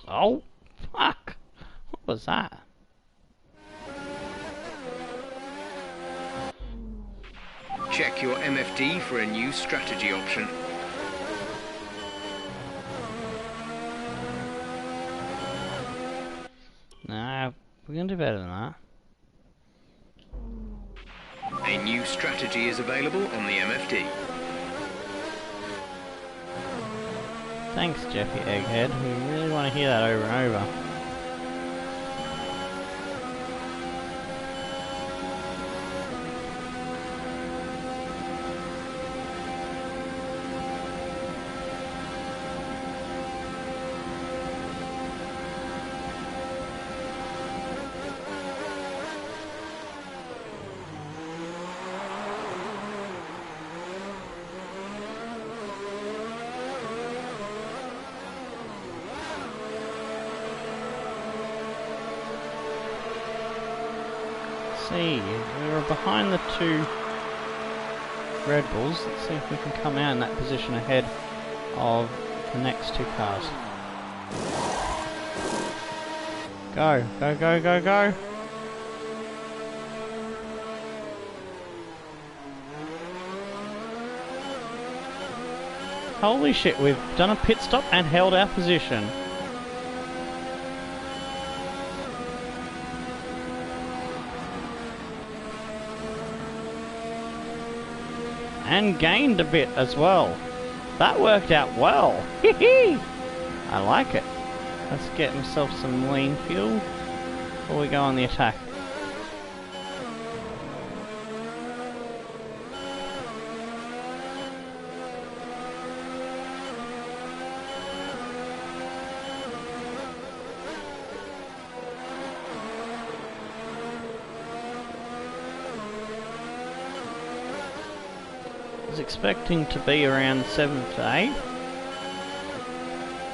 Oh, fuck. What was that? Check your MFD for a new strategy option. Nah, we're gonna do better than that. A new strategy is available on the MFD. Thanks, Jeffy Egghead. We really want to hear that over and over. See, we were behind the two Red Bulls. Let's see if we can come out in that position ahead of the next two cars. Go, go, go, go, go! Holy shit, we've done a pit stop and held our position. And gained a bit as well. That worked out well. Hee. I like it. Let's get himself some lean fuel before we go on the attack. I was expecting to be around 7th to 8th,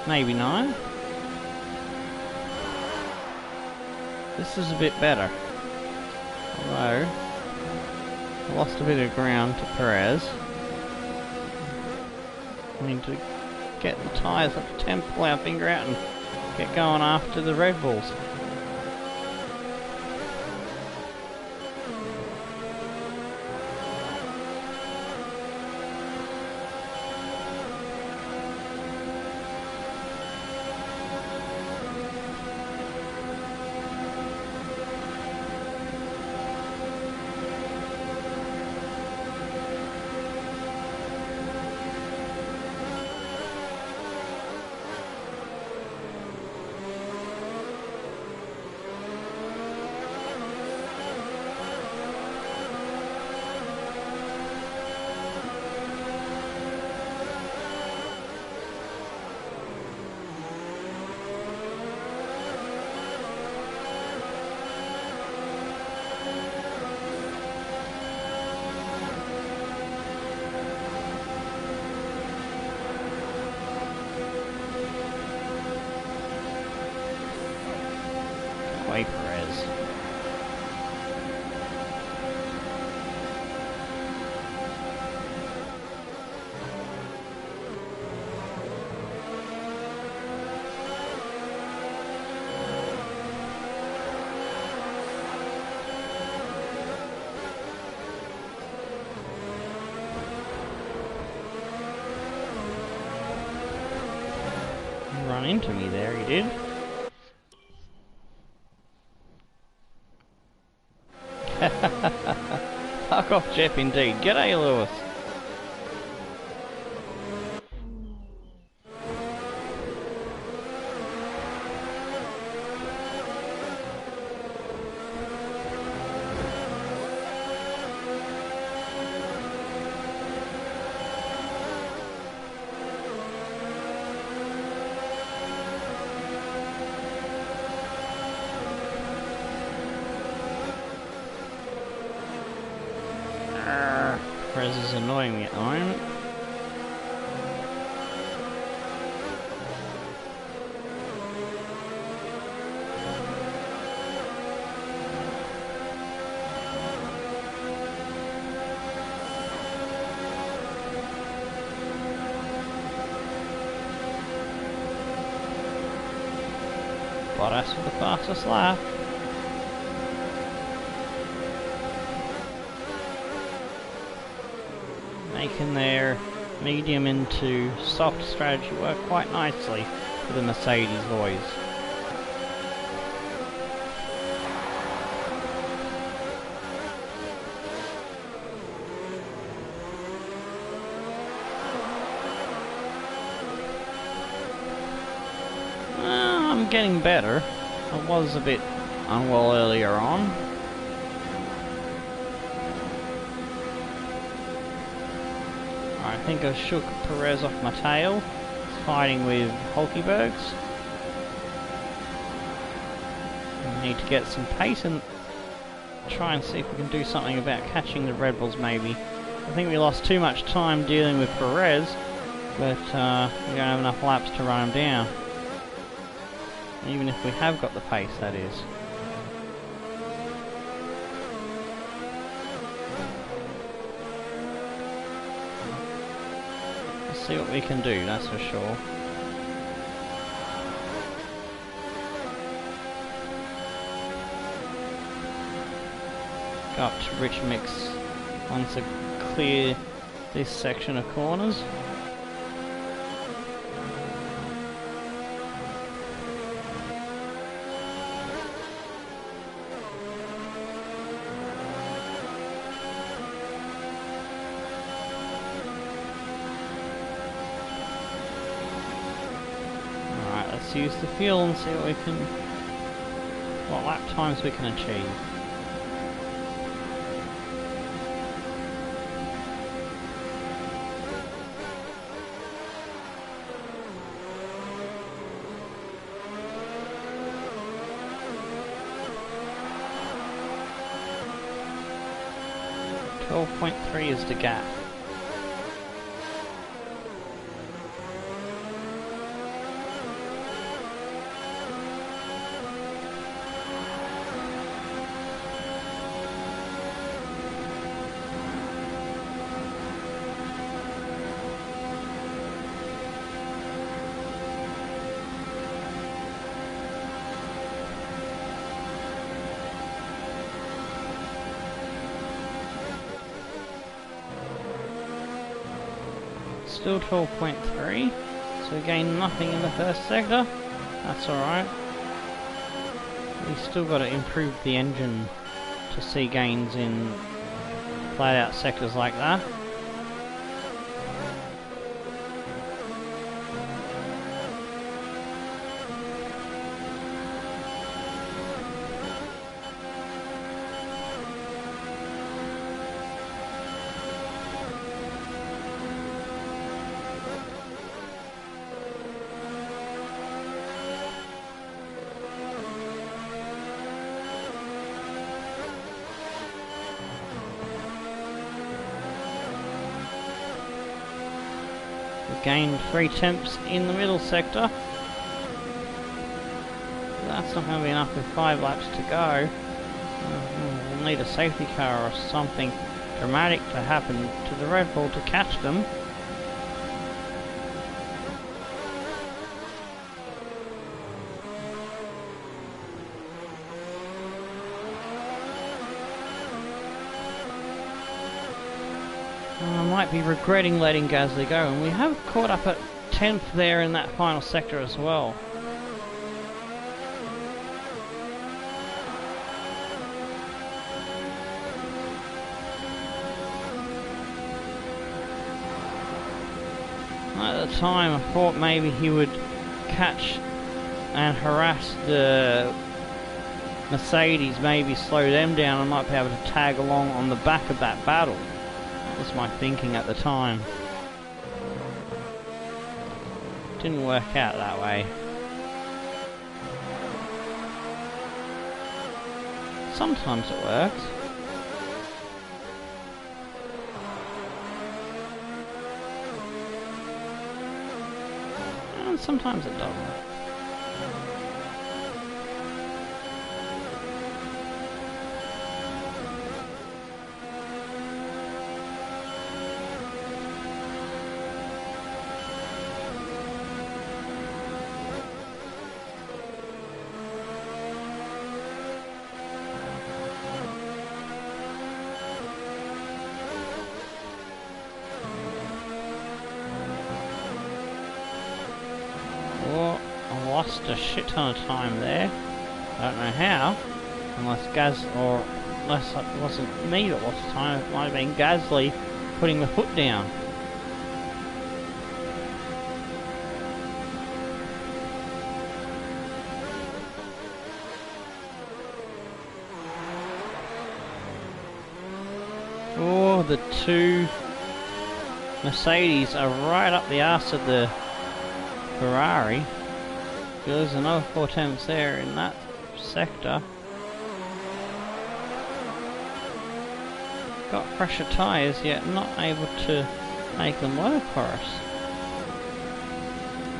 maybe 9. This is a bit better, although I lost a bit of ground to Perez. I need to get the tyres up to 10, pull our finger out and get going after the Red Bulls. Way Perez. Run into me there, he did. Fuck off, Jeff, indeed. G'day, Lewis. Perez is annoying me at the moment. Bottas for the fastest lap. Making their medium into soft strategy work quite nicely for the Mercedes boys. I'm getting better. I was a bit unwell earlier on. I think I shook Perez off my tail. He's fighting with Hulkenbergs. We need to get some pace and try and see if we can do something about catching the Red Bulls maybe. I think we lost too much time dealing with Perez, but we don't have enough laps to run him down. Even if we have got the pace, that is. see what we can do, that's for sure. Go up to Rich Mix once I clear this section of corners. Alright, let's use the fuel and see what lap times we can achieve. .3 is the gap. Still 12.3, so we gained nothing in the first sector. That's alright. We've still got to improve the engine to see gains in flat out sectors like that. Gained 3 temps in the middle sector. That's not going to be enough with 5 laps to go. We'll need a safety car or something dramatic to happen to the Red Bull to catch them. I might be regretting letting Gasly go, and we have caught up at 10th there in that final sector as well. At the time I thought maybe he would catch and harass the Mercedes, maybe slow them down and might be able to tag along on the back of that battle. That was my thinking at the time. Didn't work out that way. Sometimes it works. And sometimes it doesn't. Lost a shit ton of time there. I don't know how, unless it wasn't me that lost time. It might have been Gasly putting the foot down. Oh, the two Mercedes are right up the arse of the Ferrari. There's another 4 temps there in that sector. Got fresher tyres, yet not able to make them work for us.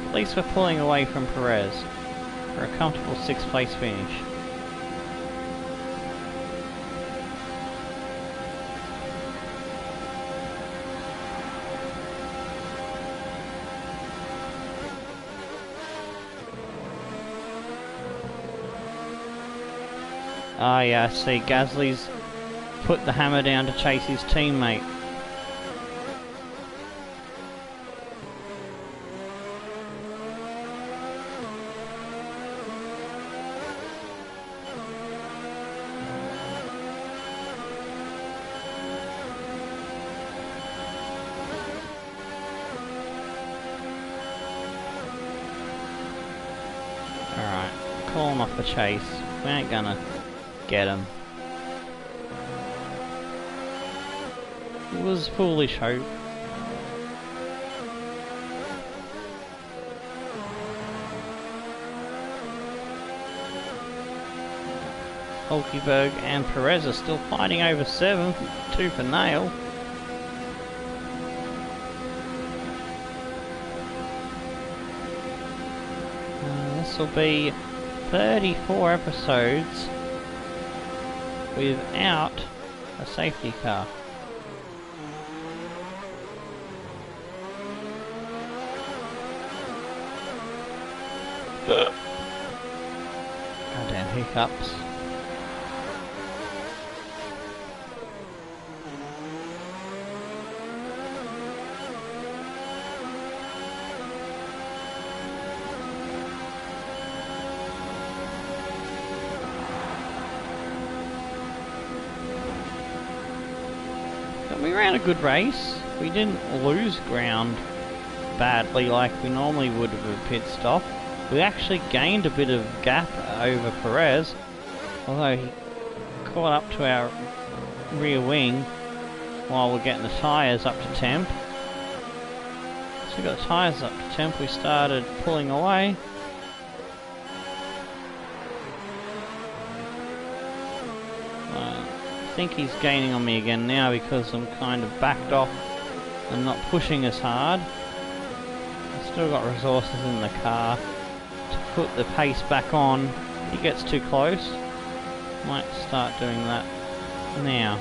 At least we're pulling away from Perez for a comfortable 6th place finish. Oh yeah, I see. Gasly's put the hammer down to chase his teammate. Alright, call him off the chase. We ain't gonna get him. It was foolish hope. Hulkenberg and Perez are still fighting over 7th, tooth and nail. This will be 34 episodes without a safety car. Goddamn hiccups. We ran a good race. We didn't lose ground badly like we normally would with a pit stop. We actually gained a bit of gap over Perez, although he caught up to our rear wing while we're getting the tyres up to temp. So we got the tyres up to temp, we started pulling away. I think he's gaining on me again now because I'm kind of backed off and not pushing as hard. I've still got resources in the car to put the pace back on. If he gets too close, might start doing that now.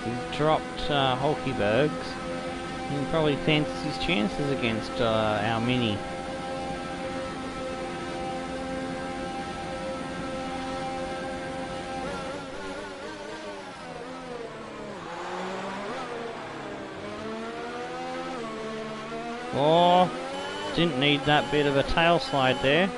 He's dropped Hulkenberg's. He probably fancies his chances against our Minnie. Oh, didn't need that bit of a tail slide there.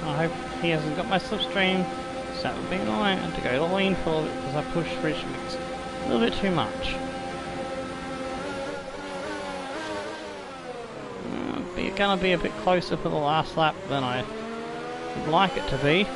I hope he hasn't got my slipstream, so that would be annoying. I had to go lean for a little bit because I pushed Rich Mix a little bit too much. It's going to be a bit closer for the last lap than I would like it to be.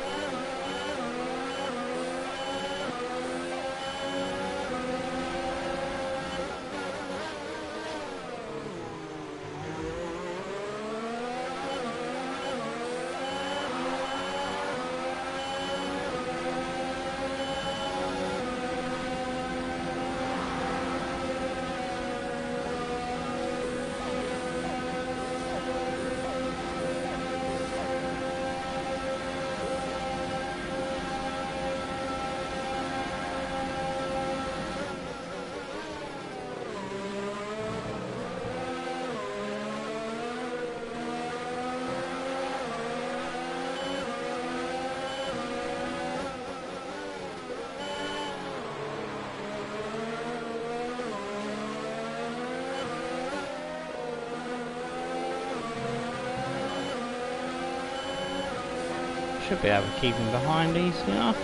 should be able to keep him behind easy enough.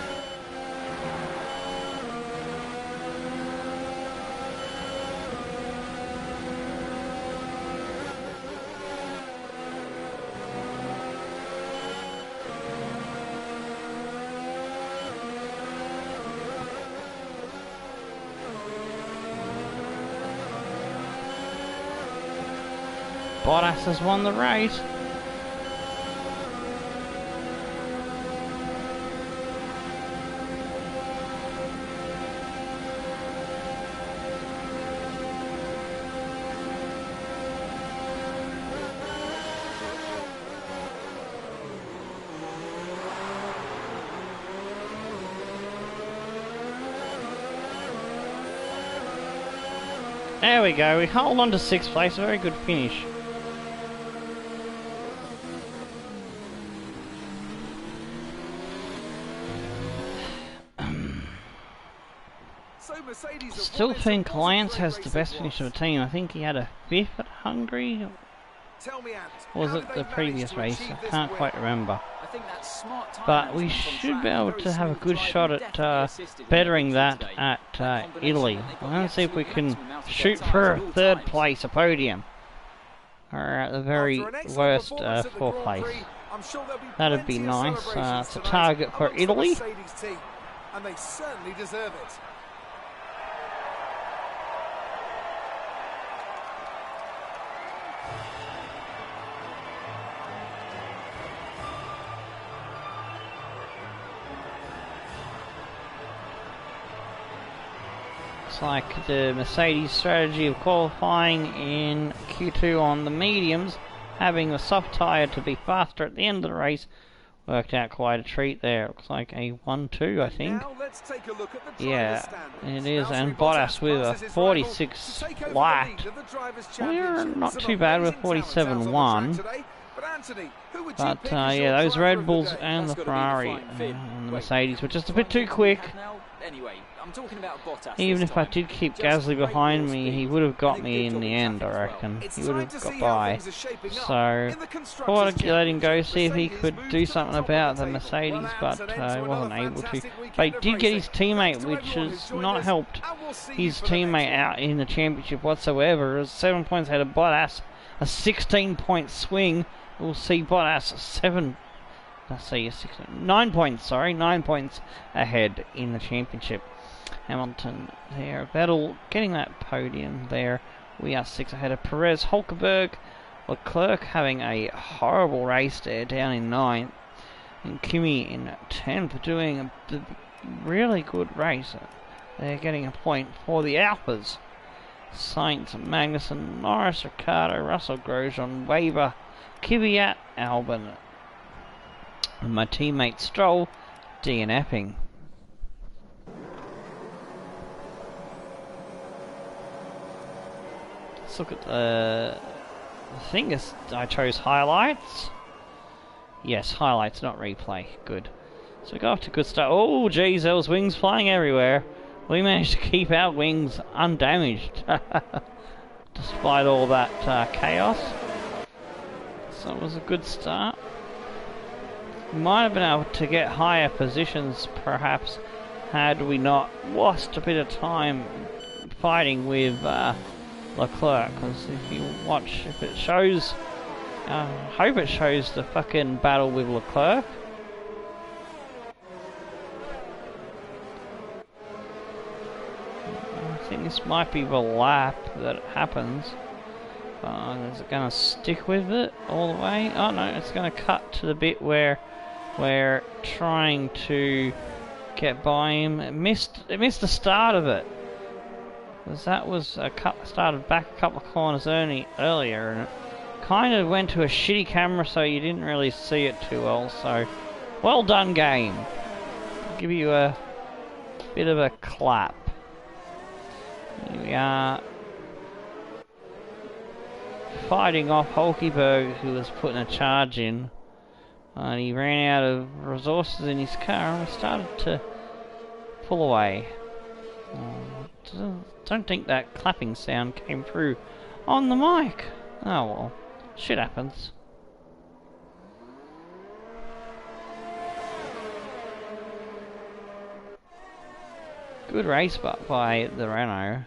Bottas has won the race. There we go, we hold on to 6th place, a very good finish. Still think Lance has the best finish of the team. I think he had a 5th at Hungary. Or was it the previous race? I can't quite remember. But we should be able to have a good shot at bettering that at Italy. I'm going to see if we can shoot for a 3rd place, a podium. Or at the very worst, 4th place. That'd be nice. It's a target for Italy. And they certainly deserve it. Like the Mercedes strategy of qualifying in Q2 on the mediums, having the soft tyre to be faster at the end of the race, worked out quite a treat there. Looks like a 1-2, I think. Yeah, it is, and Bottas with a 46 flat. We're not too bad with 47.1. But yeah, those Red Bulls and the Ferrari and the Mercedes were just a bit too quick. Even if I did keep Gasly behind me, he would have got me in the end, I reckon. He would have got by. So, thought I'd let him go, see if he could do something about the Mercedes, but he wasn't able to. But he did get his teammate, which has not helped his teammate out in the championship whatsoever. As 7 points ahead of Bottas, a 16-point swing. We'll see Bottas 9 points, sorry, 9 points ahead in the championship. Hamilton there, Vettel getting that podium there. We are 6 ahead of Perez, Hulkenberg, Leclerc having a horrible race there, down in 9th, and Kimi in 10th, doing a really good race. They're getting a point for the Alphas. Sainz, Magnussen, Norris, Ricciardo, Russell, Grosjean, Weber, Kvyat, Albon, and my teammate Stroll DNFing. Let's look at the thing. I chose highlights. Yes, highlights, not replay. Good. So we got off to a good start. Oh, geez, there was wings flying everywhere. We managed to keep our wings undamaged, despite all that chaos. So it was a good start. We might have been able to get higher positions, perhaps, had we not lost a bit of time fighting with Leclerc. Because if you watch, if it shows, I hope it shows the fucking battle with Leclerc. I think this might be the lap that happens. Is it going to stick with it all the way? Oh no, it's going to cut to the bit where we're trying to get by him. It missed the start of it. Because that was started back a couple of corners earlier, and it kind of went to a shitty camera, so you didn't really see it too well. So, well done, game. I'll give you a bit of a clap. Here we are, fighting off Hulkenberg, who was putting a charge in, and he ran out of resources in his car and we started to pull away. Don't think that clapping sound came through on the mic. Oh well, shit happens. Good race by the Renault.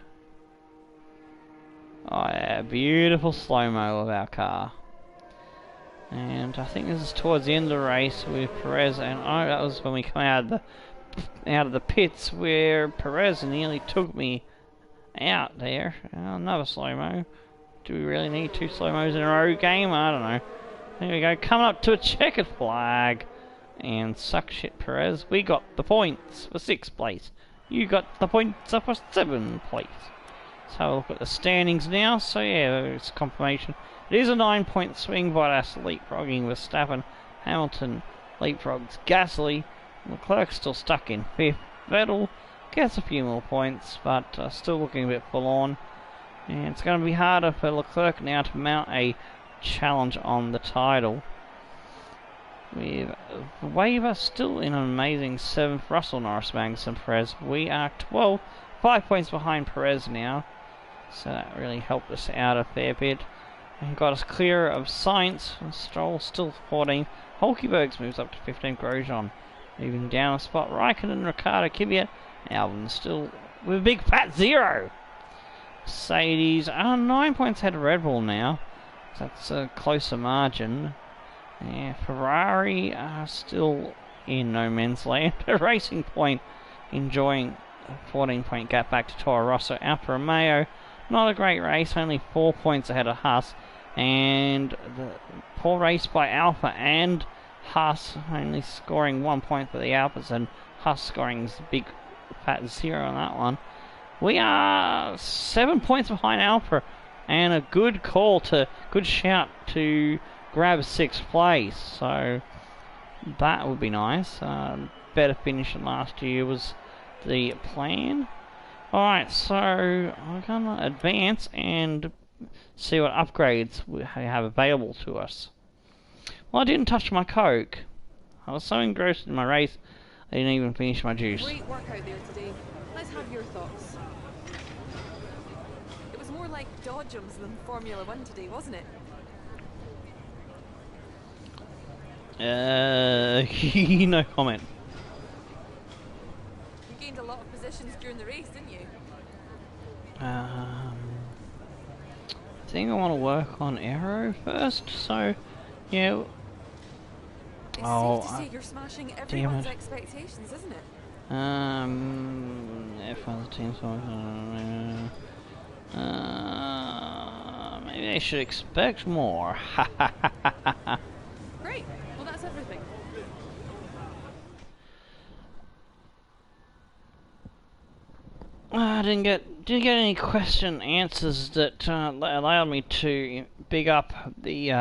Oh yeah, beautiful slow-mo of our car. And I think this is towards the end of the race with Perez, and oh, that was when we come out of the pits where Perez nearly took me out there. Another slow-mo. Do we really need 2 slow-mos in a row game? I don't know. There we go, coming up to a checkered flag. And suck shit, Perez. We got the points for 6th place. You got the points for 7th place. Let's have a look at the standings now. So yeah, it's confirmation. It is a 9-point swing, Bottas leapfrogging Verstappen. Hamilton leapfrogs Gasly. Leclerc's still stuck in 5th. Vettel gets a few more points, but still looking a bit forlorn. And it's going to be harder for Leclerc now to mount a challenge on the title. With Weber still in an amazing 7th, Russell, Norris, Magnussen, Perez. We are 12, 5 points behind Perez now. So that really helped us out a fair bit. And got us clear of Sainz. Stroll still 14. Hulkenberg moves up to 15. Grosjean moving down a spot. Raikkonen, Ricciardo, Kvyat. Albon still with a big fat 0. Mercedes are 9 points ahead of Red Bull now. So that's a closer margin. Yeah, Ferrari are still in no man's land. Racing Point enjoying a 14-point gap back to Toro Rosso. Alfa Romeo, not a great race, only 4 points ahead of Haas. And the poor race by Alfa and Haas, only scoring 1 point for the Alphas, and Haas scoring the big fat 0 on that one. We are 7 points behind Alfa, and a good shout to grab 6th place, so that would be nice. Better finish than last year was the plan. Alright, so we're gonna advance and see what upgrades we have available to us. Well, I didn't touch my Coke. I was so engrossed in my race, I didn't even finish my juice. Great work out there today. Let's have your thoughts. It was more like Dodgems than Formula 1 today, wasn't it? No comment. You gained a lot of positions during the race, didn't you? I think I want to work on aero first, so yeah. It's safe to say you're smashing everyone's expectations, isn't it? F1's team maybe I should expect more. Great. Well, that's everything. I didn't get any question answers that allowed me to big up the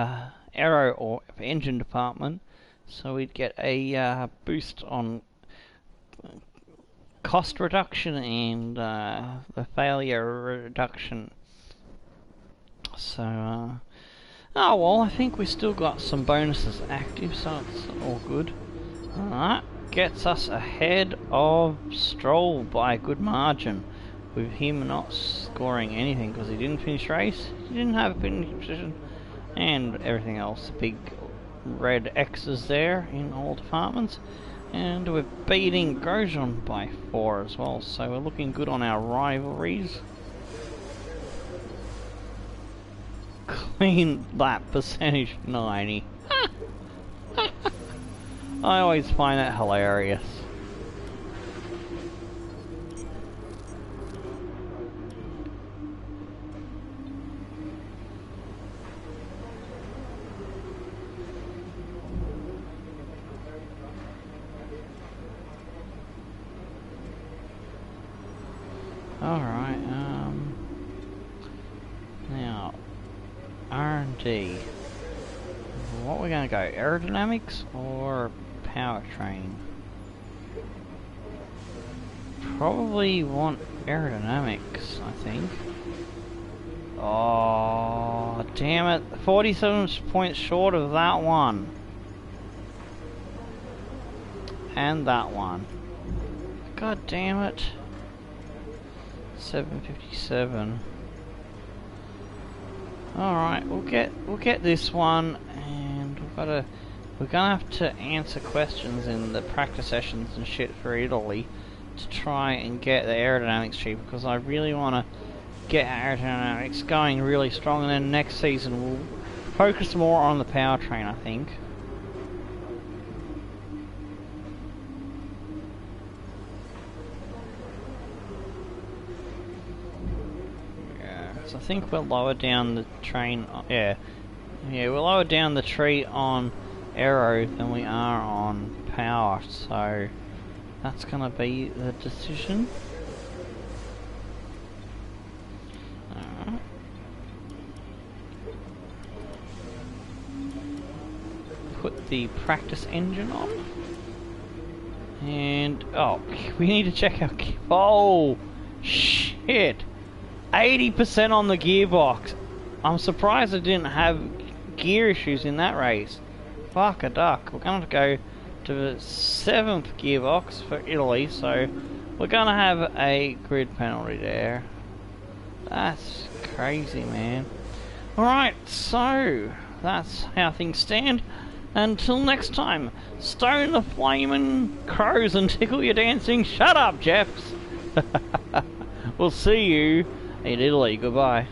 aero or engine department, so we'd get a boost on cost reduction and the failure reduction. So oh well, I think we still got some bonuses active, so it's all good. Alright, gets us ahead of Stroll by a good margin, with him not scoring anything because he didn't finish race, he didn't have a finishing position, and everything else. Big red X's there in all departments. And we're beating Grosjean by 4 as well, so we're looking good on our rivalries. Clean lap percentage 90. I always find that hilarious. Alright, now R&D. What we're gonna go, aerodynamics or powertrain? Probably want aerodynamics, I think. Oh, damn it, 47 points short of that one. And that one. God damn it. 757. Alright, we'll get this one, and we're gonna have to answer questions in the practice sessions and shit for Italy. to try and get the aerodynamics cheap, because I really want to get aerodynamics going really strong, and then next season we'll focus more on the powertrain, I think. Yeah, so I think we'll lower down the train. Yeah, we'll lower down the tree on aero than we are on power, so that's gonna be the decision. Alright. Put the practice engine on. And oh, we need to check our oh shit, 80% on the gearbox. I'm surprised I didn't have gear issues in that race. Fuck a duck. We're gonna have to go to the 7th gearbox for Italy, so we're gonna have a grid penalty there. That's crazy, man. Alright, so that's how things stand. Until next time, stone the flaming crows and tickle your dancing. Shut up, Jeffs. We'll see you in Italy. Goodbye.